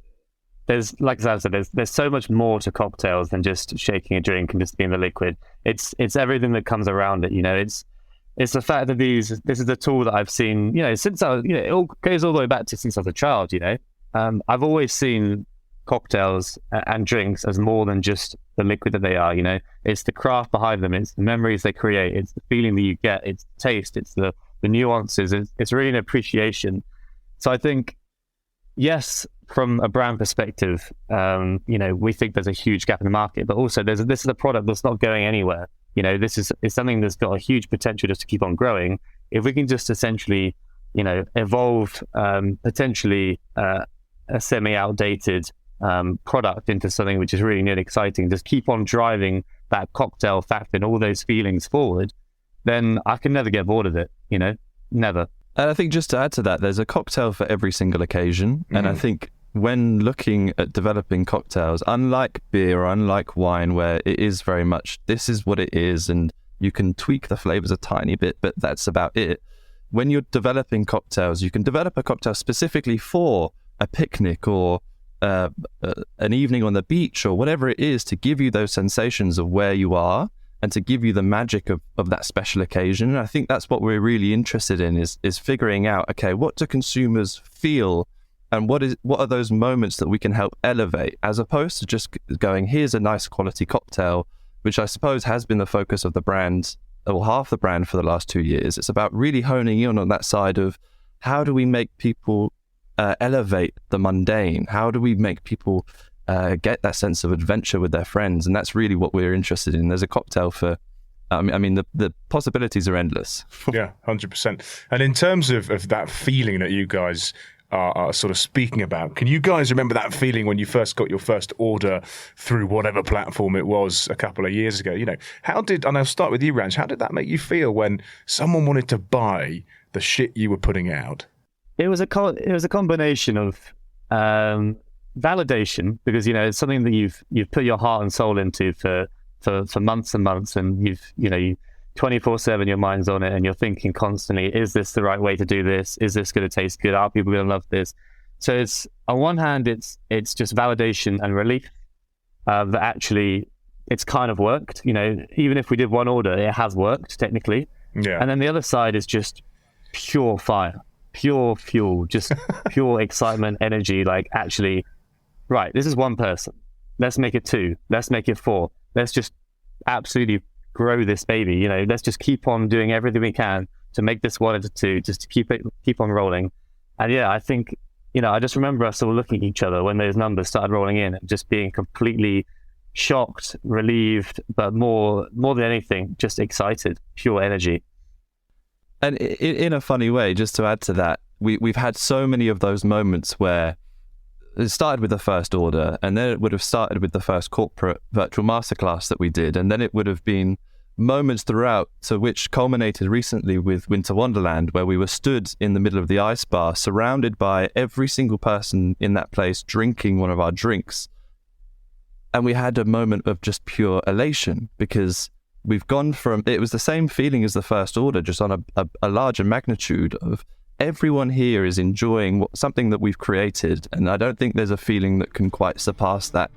there's, like Xav said, there's so much more to cocktails than just shaking a drink and just being the liquid. It's everything that comes around it. You know, it's the fact that this is a tool that I've seen. You know, since it all goes all the way back to since I was a child. You know, I've always seen cocktails and drinks as more than just the liquid that they are. You know, it's the craft behind them, it's the memories they create, it's the feeling that you get, it's the taste, it's the nuances, it's really an appreciation. So I think, yes, from a brand perspective, you know, we think there's a huge gap in the market, but also this is a product that's not going anywhere. You know, this is something that's got a huge potential just to keep on growing. If we can just essentially, you know, evolve potentially a semi-outdated product into something which is really new and exciting, just keep on driving that cocktail factor and all those feelings forward, then I can never get bored of it, you know, never. And I think just to add to that, there's a cocktail for every single occasion. And I think when looking at developing cocktails, unlike beer or unlike wine, where it is very much, this is what it is, and you can tweak the flavors a tiny bit, but that's about it. When you're developing cocktails, you can develop a cocktail specifically for a picnic or an evening on the beach or whatever it is, to give you those sensations of where you are and to give you the magic of that special occasion. And I think that's what we're really interested in, is figuring out, okay, what do consumers feel, and what are those moments that we can help elevate, as opposed to just going, here's a nice quality cocktail, which I suppose has been the focus of the brand, or half the brand, for the last 2 years. It's about really honing in on that side of how do we make people elevate the mundane? How do we make people get that sense of adventure with their friends? And that's really what we're interested in. There's a cocktail for I mean, the possibilities are endless. Yeah, 100%. And in terms of that feeling that you guys are sort of speaking about, can you guys remember that feeling when you first got your first order through whatever platform it was a couple of years ago? You know, and I'll start with you, Ranj, how did that make you feel when someone wanted to buy the shit you were putting out? It was a combination of validation, because, you know, it's something that you've put your heart and soul into for months and months, and you 24/7 your mind's on it, and you're thinking constantly, is this the right way to do this? Is this going to taste good? Are people going to love this? So it's, on one hand, it's just validation and relief that actually it's kind of worked. You know, even if we did one order, it has worked technically. Yeah. And then the other side is just pure fire, pure fuel, just pure excitement, energy. Like, actually, right, this is one person. Let's make it 2. Let's make it 4. Let's just absolutely grow this baby. You know, let's just keep on doing everything we can to make this 1 into 2, just to keep on rolling. And yeah, I think, you know, I just remember us all looking at each other when those numbers started rolling in and just being completely shocked, relieved, but more than anything, just excited, pure energy. And in a funny way, just to add to that, we've had so many of those moments where it started with the first order, and then it would have started with the first corporate virtual masterclass that we did, and then it would have been moments throughout, to which culminated recently with Winter Wonderland, where we were stood in the middle of the ice bar, surrounded by every single person in that place drinking one of our drinks. And we had a moment of just pure elation, because we've gone from, it was the same feeling as the first order, just on a larger magnitude of everyone here is enjoying something that we've created. And I don't think there's a feeling that can quite surpass that.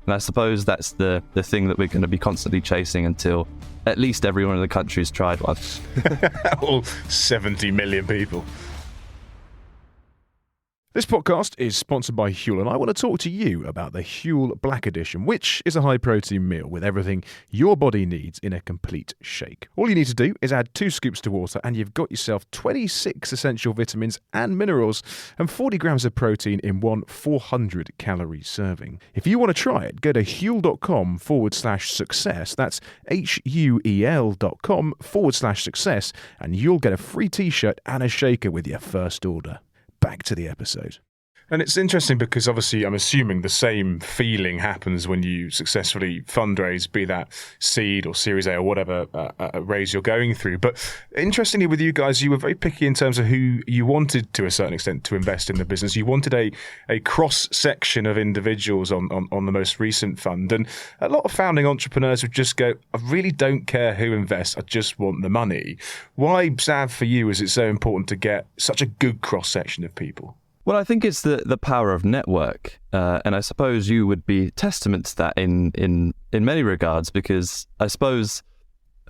And I suppose that's the thing that we're going to be constantly chasing until at least everyone in the country has tried one. All 70 million people. This podcast is sponsored by Huel, and I want to talk to you about the Huel Black Edition, which is a high-protein meal with everything your body needs in a complete shake. All you need to do is add 2 scoops to water, and you've got yourself 26 essential vitamins and minerals and 40 grams of protein in one 400-calorie serving. If you want to try it, go to huel.com/success. That's HUEL.com/success, and you'll get a free t-shirt and a shaker with your first order. Back to the episode. And it's interesting because obviously I'm assuming the same feeling happens when you successfully fundraise, be that seed or Series A or whatever raise you're going through. But interestingly with you guys, you were very picky in terms of who you wanted to a certain extent to invest in the business. You wanted a cross-section of individuals on the most recent fund. And a lot of founding entrepreneurs would just go, I really don't care who invests, I just want the money. Why, Xav, for you, is it so important to get such a good cross-section of people? Well, I think it's the power of network, and I suppose you would be testament to that in many regards, because I suppose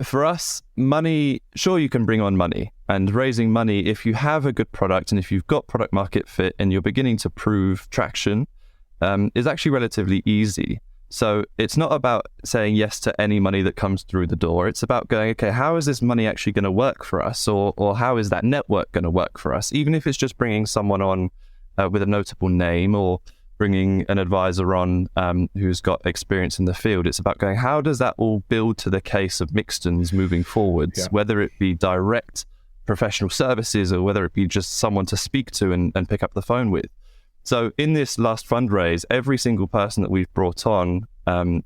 for us, money, sure, you can bring on money, and raising money, if you have a good product and if you've got product market fit and you're beginning to prove traction, is actually relatively easy. So it's not about saying yes to any money that comes through the door. It's about going, okay, how is this money actually going to work for us? Or how is that network going to work for us? Even if it's just bringing someone on with a notable name, or bringing an advisor on who's got experience in the field. It's about going, how does that all build to the case of Mixtons moving forwards, whether it be direct professional services or whether it be just someone to speak to and pick up the phone with. So in this last fundraise, every single person that we've brought on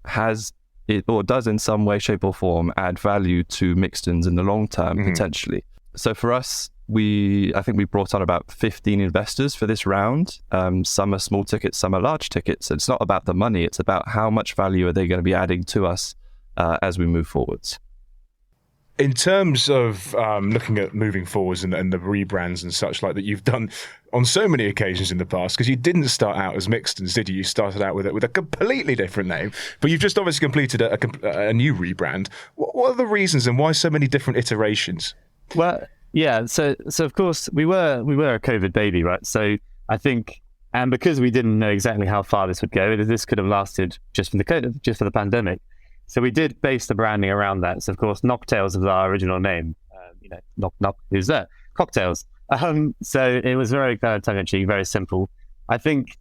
has it, or does in some way, shape or form, add value to Mixtons in the long term, potentially. So for us, I think we brought on about 15 investors for this round. Some are small tickets, some are large tickets. It's not about the money, it's about how much value are they going to be adding to us as we move forwards. In terms of looking at moving forwards and the rebrands and such like that you've done on so many occasions in the past, because you didn't start out as Mixtons, did you? You started out with a completely different name, but you've just obviously completed a new rebrand. What are the reasons and why so many different iterations? Well, yeah, so of course we were a COVID baby, right? So I think, and because we didn't know exactly how far this would go, this could have lasted just for the pandemic. So we did base the branding around that. So of course, Knocktails was our original name. Knock knock, who's there? Cocktails. So it was very kind of tongue in cheek, very simple. I think,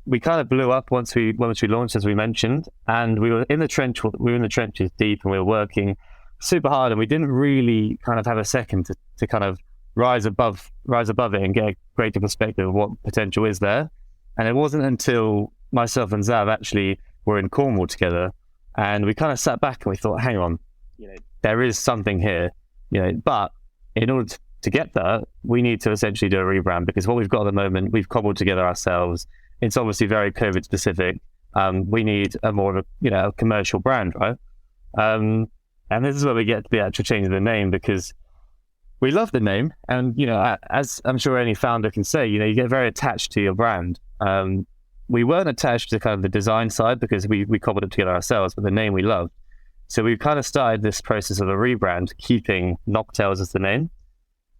we kind of blew up once we launched, as we mentioned, and we were in the trenches deep, and we were working super hard, and we didn't really kind of have a second to kind of rise above it and get a greater perspective of what potential is there. And it wasn't until myself and Xav actually were in Cornwall together, and we kind of sat back and we thought, hang on, there is something here, but in order to get that, we need to essentially do a rebrand, because what we've got at the moment, we've cobbled together ourselves. It's obviously very COVID specific. We need a more of a commercial brand, right? And this is where we get to the actual change of the name, because we love the name, and as I'm sure any founder can say, you get very attached to your brand. We weren't attached to kind of the design side, because we cobbled it together ourselves, but the name we loved. So we've kind of started this process of a rebrand, keeping Knocktails as the name.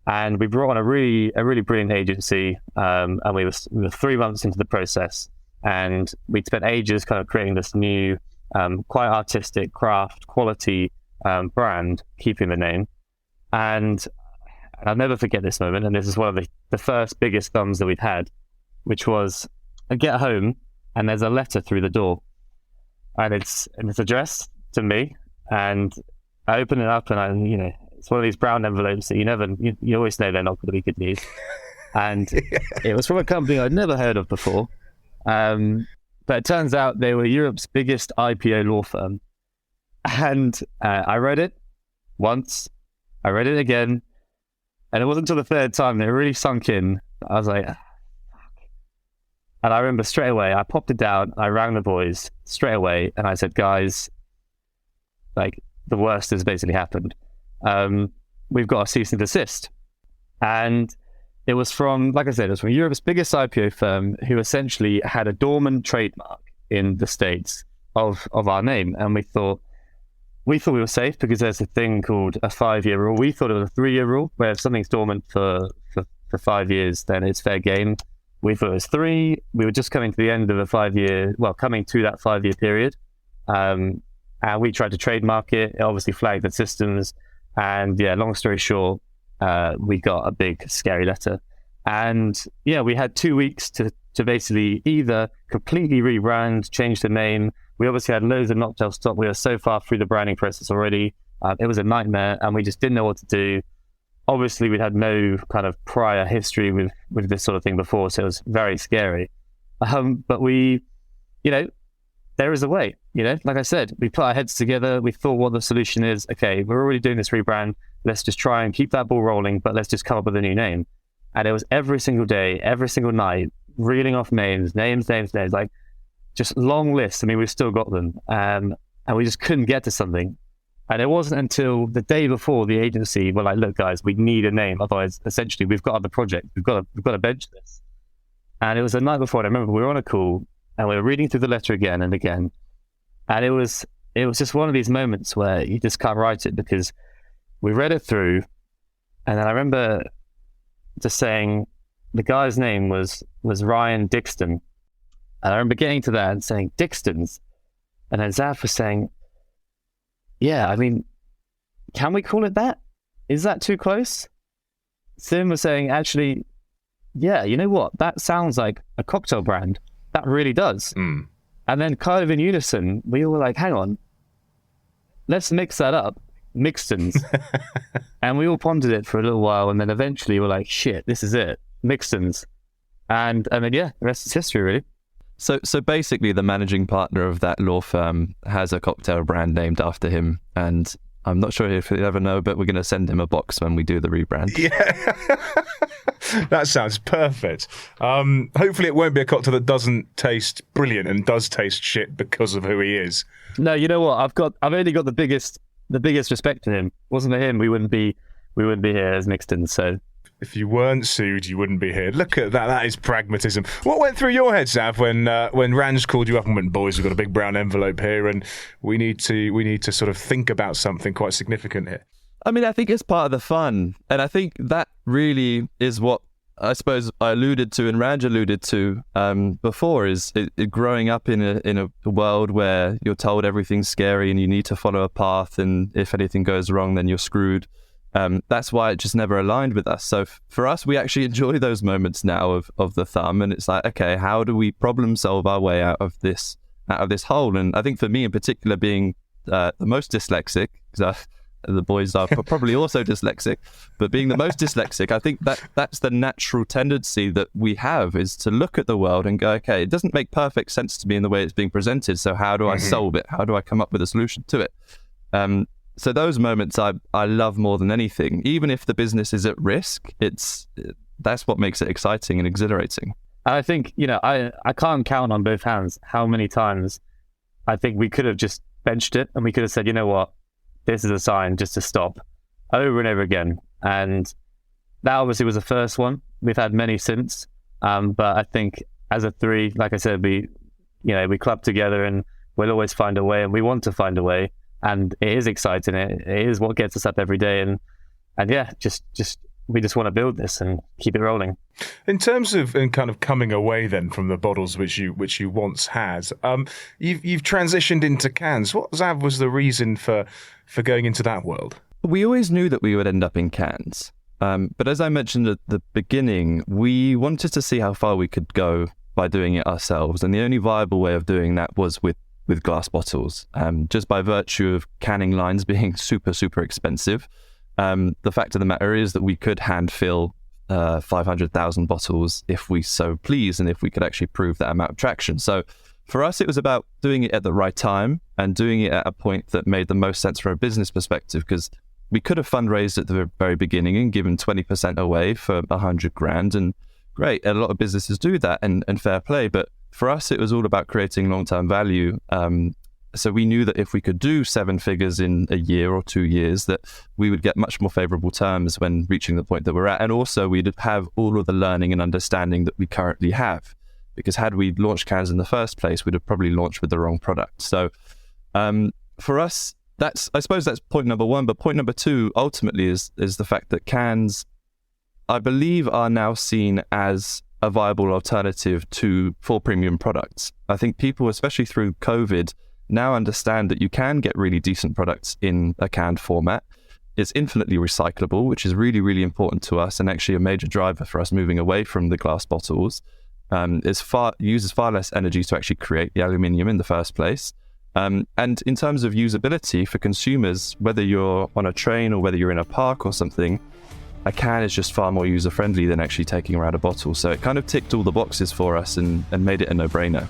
And we brought on a really brilliant agency, and we were 3 months into the process, and we'd spent ages kind of creating this new, quite artistic, craft, quality brand, keeping the name. And I'll never forget this moment, and this is one of the first biggest thumbs that we'd had, which was, I get home, and there's a letter through the door, and it's addressed to me, and I open it up, and it's one of these brown envelopes that you always know they're not going to be good news. And it was from a company I'd never heard of before. But it turns out they were Europe's biggest IPO law firm. And I read it once, I read it again, and it wasn't until the third time that it really sunk in. I was like, fuck. And I remember straight away, I popped it down, I rang the boys straight away, and I said, guys, the worst has basically happened. We've got a cease and desist. And it was from, like I said, it was from Europe's biggest IPO firm, who essentially had a dormant trademark in the States of our name. And we thought we were safe, because there's a thing called a 5-year rule. We thought it was a 3-year rule, where if something's dormant for 5 years, then it's fair game. We thought it was 3. We were just coming to the end of coming to that 5-year period. And we tried to trademark it. It obviously flagged the systems. And long story short, we got a big scary letter. And we had 2 weeks to basically either completely rebrand, change the name. We obviously had loads of Knocktail stock. We were so far through the branding process already. It was a nightmare, and we just didn't know what to do. Obviously, we'd had no kind of prior history with this sort of thing before, so it was very scary. But we, there is a way, like I said, we put our heads together. We thought what the solution is. Okay, we're already doing this rebrand. Let's just try and keep that ball rolling, but let's just come up with a new name. And it was every single day, every single night, reeling off names, like just long lists. I mean, we've still got them. And we just couldn't get to something. And it wasn't until the day before the agency were like, look, guys, we need a name. Otherwise, essentially, we've got other projects. We've got to bench this. And it was the night before. And I remember we were on a call, and we were reading through the letter again and again. And it was just one of these moments where you just can't write it, because we read it through. And then I remember just saying, the guy's name was Ryan Dixton. And I remember getting to that and saying, Dixtons. And then Xav was saying, yeah, I mean, can we call it that? Is that too close? Sim was saying, actually, yeah, you know what? That sounds like a cocktail brand. That really does. Mm. And then kind of in unison, we were like, hang on, let's mix that up. Mixtons. And we all pondered it for a little while, and then eventually we're like, shit, this is it. Mixtons. And then, the rest is history, really. So basically, the managing partner of that law firm has a cocktail brand named after him, and I'm not sure if he'll ever know, but we're going to send him a box when we do the rebrand. Yeah, that sounds perfect. Hopefully, it won't be a cocktail that doesn't taste brilliant and does taste shit because of who he is. No, you know what? I've only got the biggest respect for him. Wasn't for him, we wouldn't be here as Mixtons. So. If you weren't sued, you wouldn't be here. Look at that. That is pragmatism. What went through your head, Xav, when Ranj called you up and went, boys, we've got a big brown envelope here, and we need to sort of think about something quite significant here? I mean, I think it's part of the fun. And I think that really is what I suppose I alluded to and Ranj alluded to before, is growing up in a world where you're told everything's scary and you need to follow a path, and if anything goes wrong, then you're screwed. That's why it just never aligned with us. So for us, we actually enjoy those moments now of the thumb, and it's like, okay, how do we problem solve our way out of this hole? And I think for me in particular, being the most dyslexic, because the boys are probably also dyslexic, but being the most dyslexic, I think that's the natural tendency that we have, is to look at the world and go, okay, it doesn't make perfect sense to me in the way it's being presented, so how do I solve it? How do I come up with a solution to it? So those moments I love more than anything. Even if the business is at risk, that's what makes it exciting and exhilarating. I think, I can't count on both hands how many times I think we could have just benched it and we could have said, you know what, this is a sign just to stop, over and over again. And that obviously was the first one. We've had many since. But I think as a three, like I said, we club together and we'll always find a way, and we want to find a way. And it is exciting. It is what gets us up every day. And yeah, we just want to build this and keep it rolling. In terms of and kind of coming away then from the bottles which you once had, you've transitioned into cans. What, Xav, was the reason for going into that world? We always knew that we would end up in cans. But as I mentioned at the beginning, we wanted to see how far we could go by doing it ourselves. And the only viable way of doing that was with glass bottles, just by virtue of canning lines being super, super expensive. The fact of the matter is that we could hand fill 500,000 bottles if we so please, and if we could actually prove that amount of traction. So for us, it was about doing it at the right time and doing it at a point that made the most sense from a business perspective, because we could have fundraised at the very beginning and given 20% away for 100 grand, and great, a lot of businesses do that, and fair play. But for us, it was all about creating long-term value. So we knew that if we could do 7 figures in a year or 2 years, that we would get much more favorable terms when reaching the point that we're at. And also we'd have all of the learning and understanding that we currently have. Because had we launched cans in the first place, we'd have probably launched with the wrong product. So for us, I suppose that's point number one. But point number two, ultimately, is the fact that cans, I believe, are now seen as a viable alternative to full premium products. I think people, especially through COVID, now understand that you can get really decent products in a canned format. It's infinitely recyclable, which is really, really important to us, and actually a major driver for us moving away from the glass bottles. Uses far less energy to actually create the aluminium in the first place. And in terms of usability for consumers, whether you're on a train or whether you're in a park or something, a can is just far more user-friendly than actually taking around a bottle. So it kind of ticked all the boxes for us and made it a no-brainer.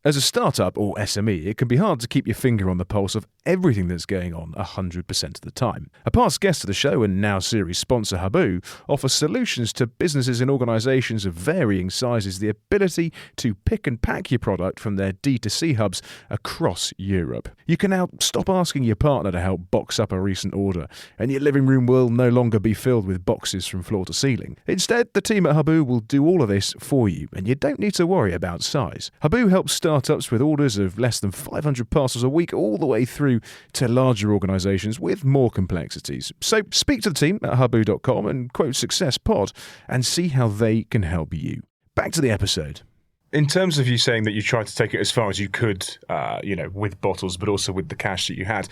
As a startup or SME, it can be hard to keep your finger on the pulse of everything that's going on 100% of the time. A past guest of the show and now series sponsor Habu offers solutions to businesses and organisations of varying sizes the ability to pick and pack your product from their D2C hubs across Europe. You can now stop asking your partner to help box up a recent order, and your living room will no longer be filled with boxes from floor to ceiling. Instead, the team at Habu will do all of this for you, and you don't need to worry about size. Habu helps startups with orders of less than 500 parcels a week all the way through to larger organisations with more complexities. So speak to the team at habu.com and quote SuccessPod and see how they can help you. Back to the episode. In terms of you saying that you tried to take it as far as you could, with bottles, but also with the cash that you had,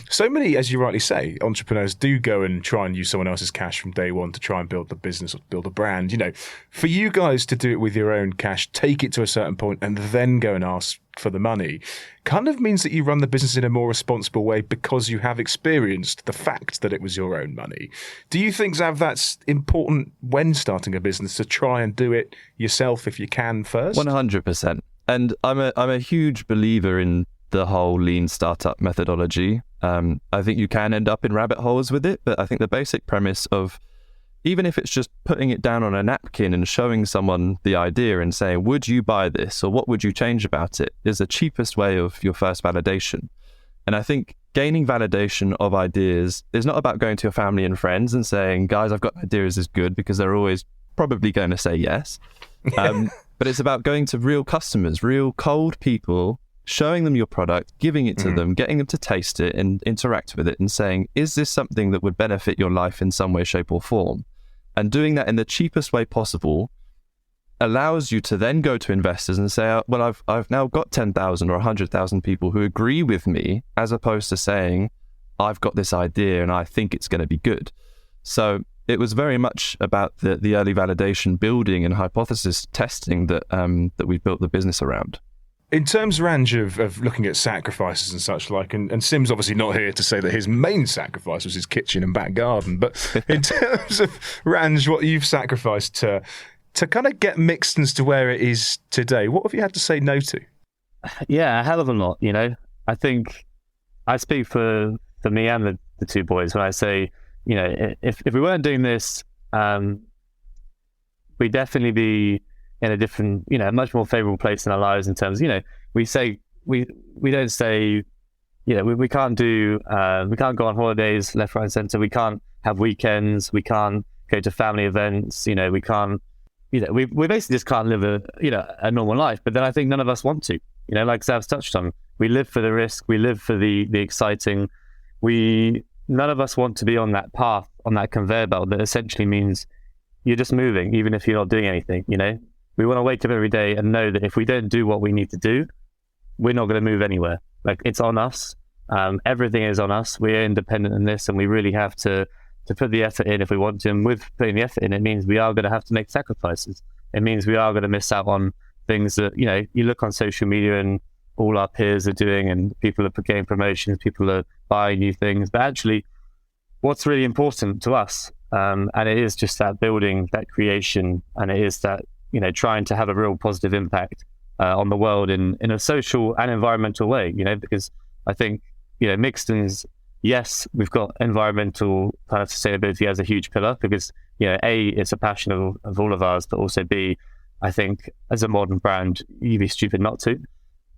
so many, as you rightly say, entrepreneurs do go and try and use someone else's cash from day one to try and build the business or build a brand. For you guys to do it with your own cash, take it to a certain point, and then go and ask for the money, kind of means that you run the business in a more responsible way because you have experienced the fact that it was your own money. Do you think, Xav, that's important when starting a business, to try and do it yourself if you can first? 100%. And I'm a huge believer in the whole lean startup methodology. I think you can end up in rabbit holes with it, but I think the basic premise of, even if it's just putting it down on a napkin and showing someone the idea and saying, would you buy this, or what would you change about it, is the cheapest way of your first validation. And I think gaining validation of ideas is not about going to your family and friends and saying, guys, I've got ideas is good, because they're always probably going to say yes. But it's about going to real customers, real cold people, showing them your product, giving it to them, getting them to taste it and interact with it, and saying, is this something that would benefit your life in some way, shape or form? And doing that in the cheapest way possible allows you to then go to investors and say, well, I've now got 10,000 or 100,000 people who agree with me, as opposed to saying, I've got this idea and I think it's going to be good. So it was very much about the early validation building and hypothesis testing that we built the business around. In terms, Ranj, of looking at sacrifices and such like, and Sim's obviously not here to say that his main sacrifice was his kitchen and back garden, but in terms of, Ranj, what you've sacrificed to kind of get Mixtons to where it is today, what have you had to say no to? Yeah, a hell of a lot, you know. I think I speak for me and the two boys when I say, you know, if we weren't doing this, we'd definitely be in a different, you know, a much more favorable place in our lives in terms, you know, we don't say, you know, we can't go on holidays left, right, and center. We can't have weekends. We can't go to family events. You know, we can't, you know, we basically just can't live a normal life. But then I think none of us want to, you know, like Xav's touched on, we live for the risk. We live for the exciting. None of us want to be on that path, on that conveyor belt that essentially means you're just moving, even if you're not doing anything, you know. We want to wake up every day and know that if we don't do what we need to do, we're not going to move anywhere. Like, it's on us. Everything is on us. We're independent in this, and we really have to put the effort in if we want to. And with putting the effort in, it means we are going to have to make sacrifices. It means we are going to miss out on things that, you know, you look on social media and all our peers are doing, and people are getting promotions, people are buying new things. But actually, what's really important to us, and it is just that building, that creation, and it is that, you know, trying to have a real positive impact on the world in a social and environmental way, you know, because I think, you know, Mixtons, yes, we've got environmental kind of sustainability as a huge pillar because, you know, A, it's a passion of all of ours, but also B, I think as a modern brand, you'd be stupid not to.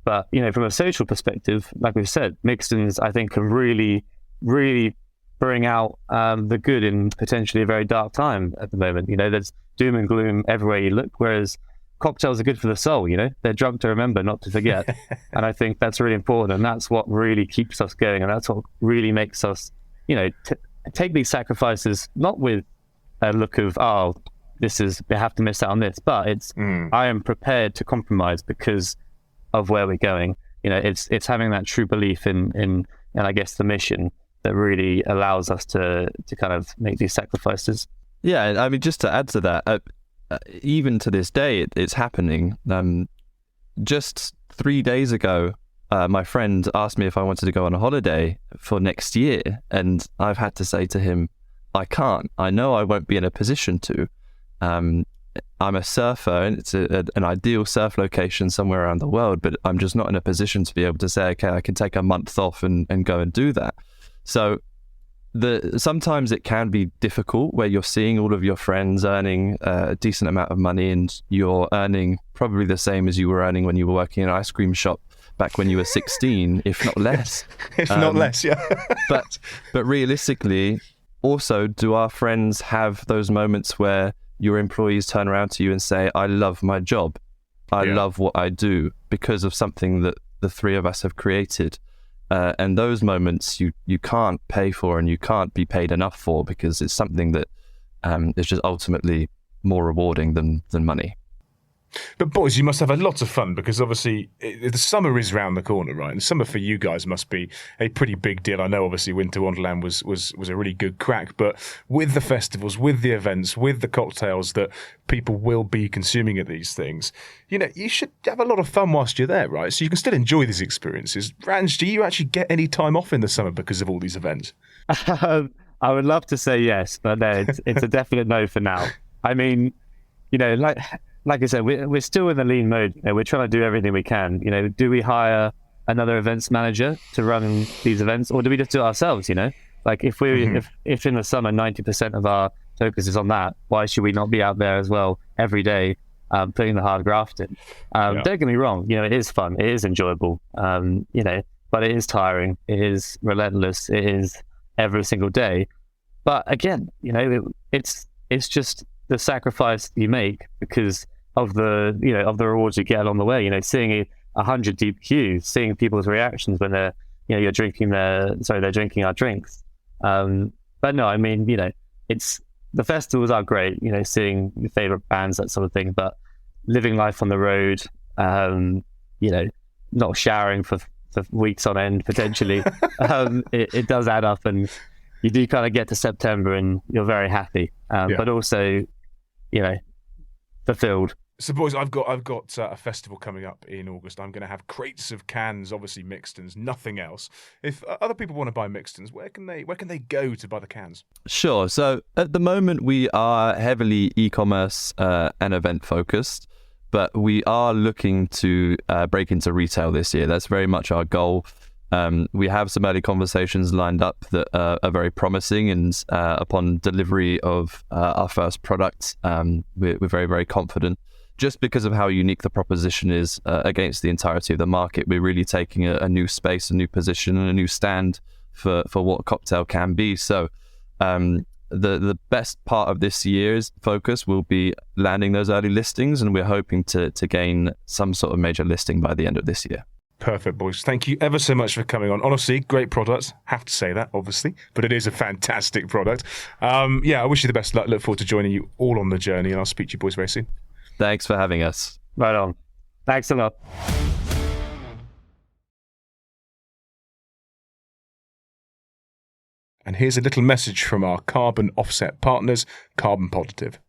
But, you know, from a social perspective, like we've said, Mixtons, I think, can really, really bring out the good in potentially a very dark time at the moment. You know, there's doom and gloom everywhere you look, whereas cocktails are good for the soul, you know? They're drunk to remember, not to forget. And I think that's really important, and that's what really keeps us going, and that's what really makes us, you know, take these sacrifices, not with a look of, oh, we have to miss out on this, but it's, I am prepared to compromise because of where we're going. You know, it's having that true belief in I guess, the mission that really allows us to kind of make these sacrifices. Yeah, I mean, just to add to that, even to this day, it's happening. Just 3 days ago, my friend asked me if I wanted to go on a holiday for next year, and I've had to say to him, I can't. I know I won't be in a position to. I'm a surfer, and it's an ideal surf location somewhere around the world, but I'm just not in a position to be able to say, okay, I can take a month off and go and do that. So sometimes it can be difficult where you're seeing all of your friends earning a decent amount of money, and you're earning probably the same as you were earning when you were working in an ice cream shop back when you were 16, if not less. If not less, yeah. but realistically, also, do our friends have those moments where your employees turn around to you and say, I love my job. I love what I do because of something that the three of us have created. And those moments you can't pay for, and you can't be paid enough for, because it's something that is just ultimately more rewarding than money. But boys, you must have a lot of fun, because obviously the summer is round the corner, right? And summer for you guys must be a pretty big deal. I know obviously Winter Wonderland was a really good crack, but with the festivals, with the events, with the cocktails that people will be consuming at these things, you know, you should have a lot of fun whilst you're there, right? So you can still enjoy these experiences. Ranj, do you actually get any time off in the summer because of all these events? I would love to say yes, but no, it's a definite no for now. I mean, you know, like I said, we're still in the lean mode. You know, we're trying to do everything we can. You know, do we hire another events manager to run these events, or do we just do it ourselves? You know, like if if in the summer 90% of our focus is on that, why should we not be out there as well every day, putting the hard graft in? Don't get me wrong. You know, it is fun, it is enjoyable. You know, but it is tiring. It is relentless. It is every single day. But again, you know, it's just the sacrifice you make because of the, you know, of the rewards you get along the way. You know, seeing 100 deep queues, seeing people's reactions when they're, you know, they're drinking our drinks. But no, I mean, you know, the festivals are great, you know, seeing your favorite bands, that sort of thing, but living life on the road, you know, not showering for for weeks on end, potentially. It does add up, and you do kind of get to September and you're very happy, but also, fulfilled. So, boys, I've got a festival coming up in August. I'm going to have crates of cans, obviously Mixtons, nothing else. If other people want to buy Mixtons, where can they go to buy the cans? Sure. So at the moment we are heavily e-commerce and event focused, but we are looking to break into retail this year. That's very much our goal. We have some early conversations lined up that are very promising, and upon delivery of our first product, we're very, very confident. Just because of how unique the proposition is against the entirety of the market, we're really taking a new space, a new position, and a new stand for what cocktail can be. So the best part of this year's focus will be landing those early listings, and we're hoping to gain some sort of major listing by the end of this year. Perfect, boys. Thank you ever so much for coming on. Honestly, great product. Have to say that, obviously, but it is a fantastic product. I wish you the best luck. Look forward to joining you all on the journey, and I'll speak to you boys very soon. Thanks for having us. Right on. Thanks a lot. And here's a little message from our carbon offset partners, Carbon Positive.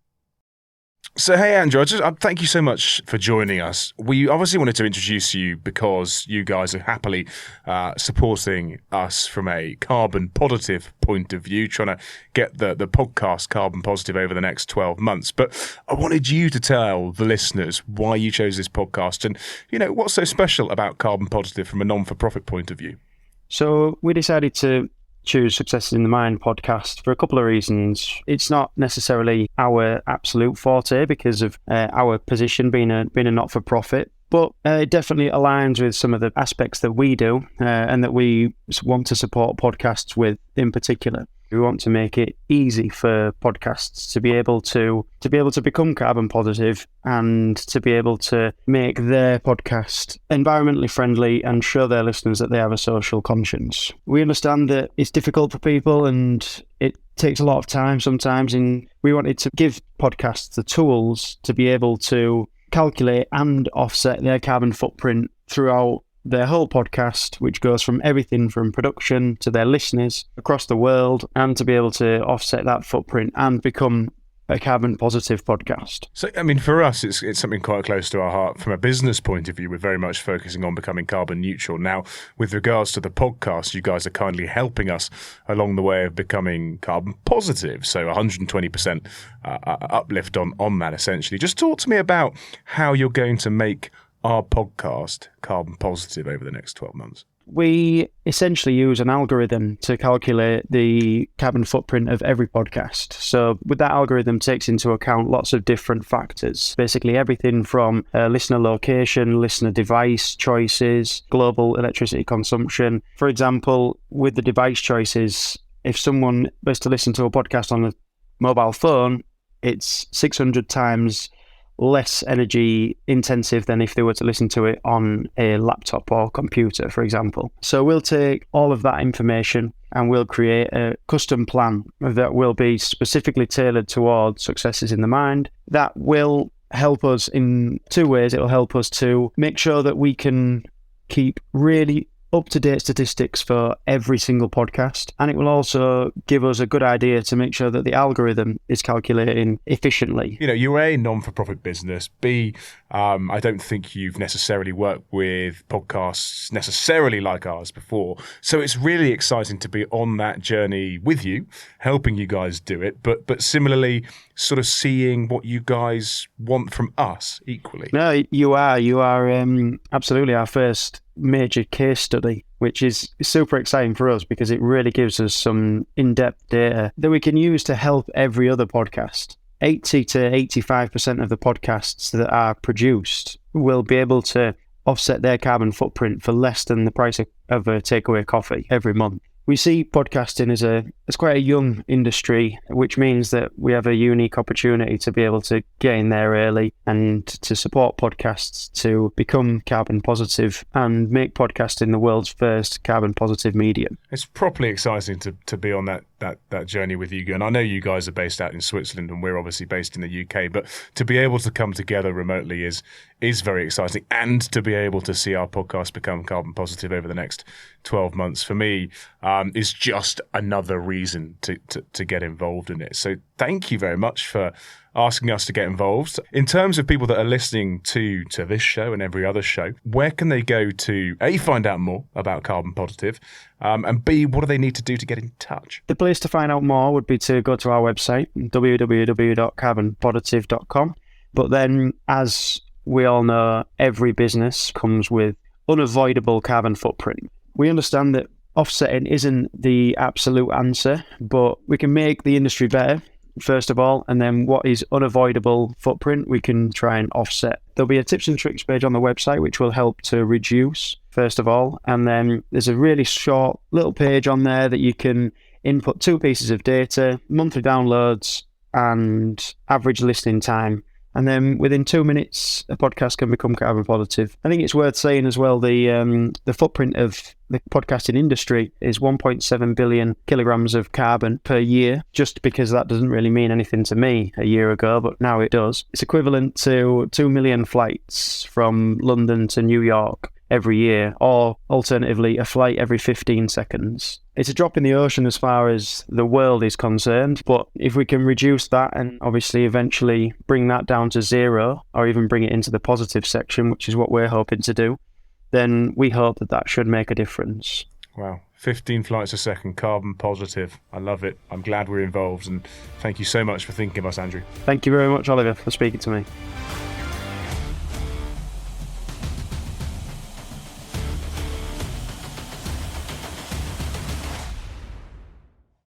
So, hey, Andrew, thank you so much for joining us. We obviously wanted to introduce you because you guys are happily supporting us from a carbon positive point of view, trying to get the podcast Carbon Positive over the next 12 months. But I wanted you to tell the listeners why you chose this podcast and, what's so special about Carbon Positive from a non-for-profit point of view. So we decided to choose Successes in the Mind podcast for a couple of reasons. It's not necessarily our absolute forte because of our position being a not-for-profit, but it definitely aligns with some of the aspects that we do and that we want to support podcasts with in particular. We want to make it easy for podcasts to be able to become carbon positive and to be able to make their podcast environmentally friendly and show their listeners that they have a social conscience. We understand that it's difficult for people and it takes a lot of time sometimes, and we wanted to give podcasts the tools to be able to calculate and offset their carbon footprint throughout their whole podcast, which goes from everything from production to their listeners across the world, and to be able to offset that footprint and become a carbon positive podcast. So, for us, it's something quite close to our heart. From a business point of view, we're very much focusing on becoming carbon neutral. Now, with regards to the podcast, you guys are kindly helping us along the way of becoming carbon positive. So 120% uplift on that, essentially. Just talk to me about how you're going to make our podcast carbon positive over the next 12 months. We essentially use an algorithm to calculate the carbon footprint of every podcast. So with that algorithm takes into account lots of different factors, basically everything from listener location, listener device choices, global electricity consumption. For example, with the device choices, if someone was to listen to a podcast on a mobile phone, it's 600 times less energy intensive than if they were to listen to it on a laptop or computer, for example. So we'll take all of that information and we'll create a custom plan that will be specifically tailored towards Successes in the Mind. That will help us in two ways. It'll help us to make sure that we can keep really up-to-date statistics for every single podcast, and it will also give us a good idea to make sure that the algorithm is calculating efficiently. You're a non-for-profit business. B, I don't think you've necessarily worked with podcasts necessarily like ours before, so it's really exciting to be on that journey with you, helping you guys do it, but similarly sort of seeing what you guys want from us equally. No, you are absolutely our first major case study, which is super exciting for us because it really gives us some in-depth data that we can use to help every other podcast. 80 to 85% of the podcasts that are produced will be able to offset their carbon footprint for less than the price of a takeaway coffee every month. We see podcasting as quite a young industry, which means that we have a unique opportunity to be able to get in there early and to support podcasts to become carbon positive and make podcasting the world's first carbon positive medium. It's properly exciting to be on that that journey with you. And I know you guys are based out in Switzerland and we're obviously based in the UK, but to be able to come together remotely is very exciting. And to be able to see our podcast become carbon positive over the next 12 months for me is just another reason to get involved in it. So thank you very much for asking us to get involved. In terms of people that are listening to this show and every other show, where can they go to A, find out more about Carbon Positive, and B, what do they need to do to get in touch? The place to find out more would be to go to our website, www.carbonpositive.com. But then, as we all know, every business comes with unavoidable carbon footprint. We understand that offsetting isn't the absolute answer, but we can make the industry better, first of all, and then what is unavoidable footprint we can try and offset. There'll be a tips and tricks page on the website which will help to reduce, first of all, and then there's a really short little page on there that you can input 2 pieces of data, monthly downloads and average listening time. And then within 2 minutes, a podcast can become carbon positive. I think it's worth saying as well, the footprint of the podcasting industry is 1.7 billion kilograms of carbon per year, just because that doesn't really mean anything to me a year ago, but now it does. It's equivalent to 2 million flights from London to New York every year, or alternatively, a flight every 15 seconds. It's a drop in the ocean as far as the world is concerned, but if we can reduce that and obviously eventually bring that down to zero, or even bring it into the positive section, which is what we're hoping to do, then we hope that should make a difference. Wow. 15 flights a second, carbon positive. I love it. I'm glad we're involved, and thank you so much for thinking of us, Andrew. Thank you very much, Oliver, for speaking to me.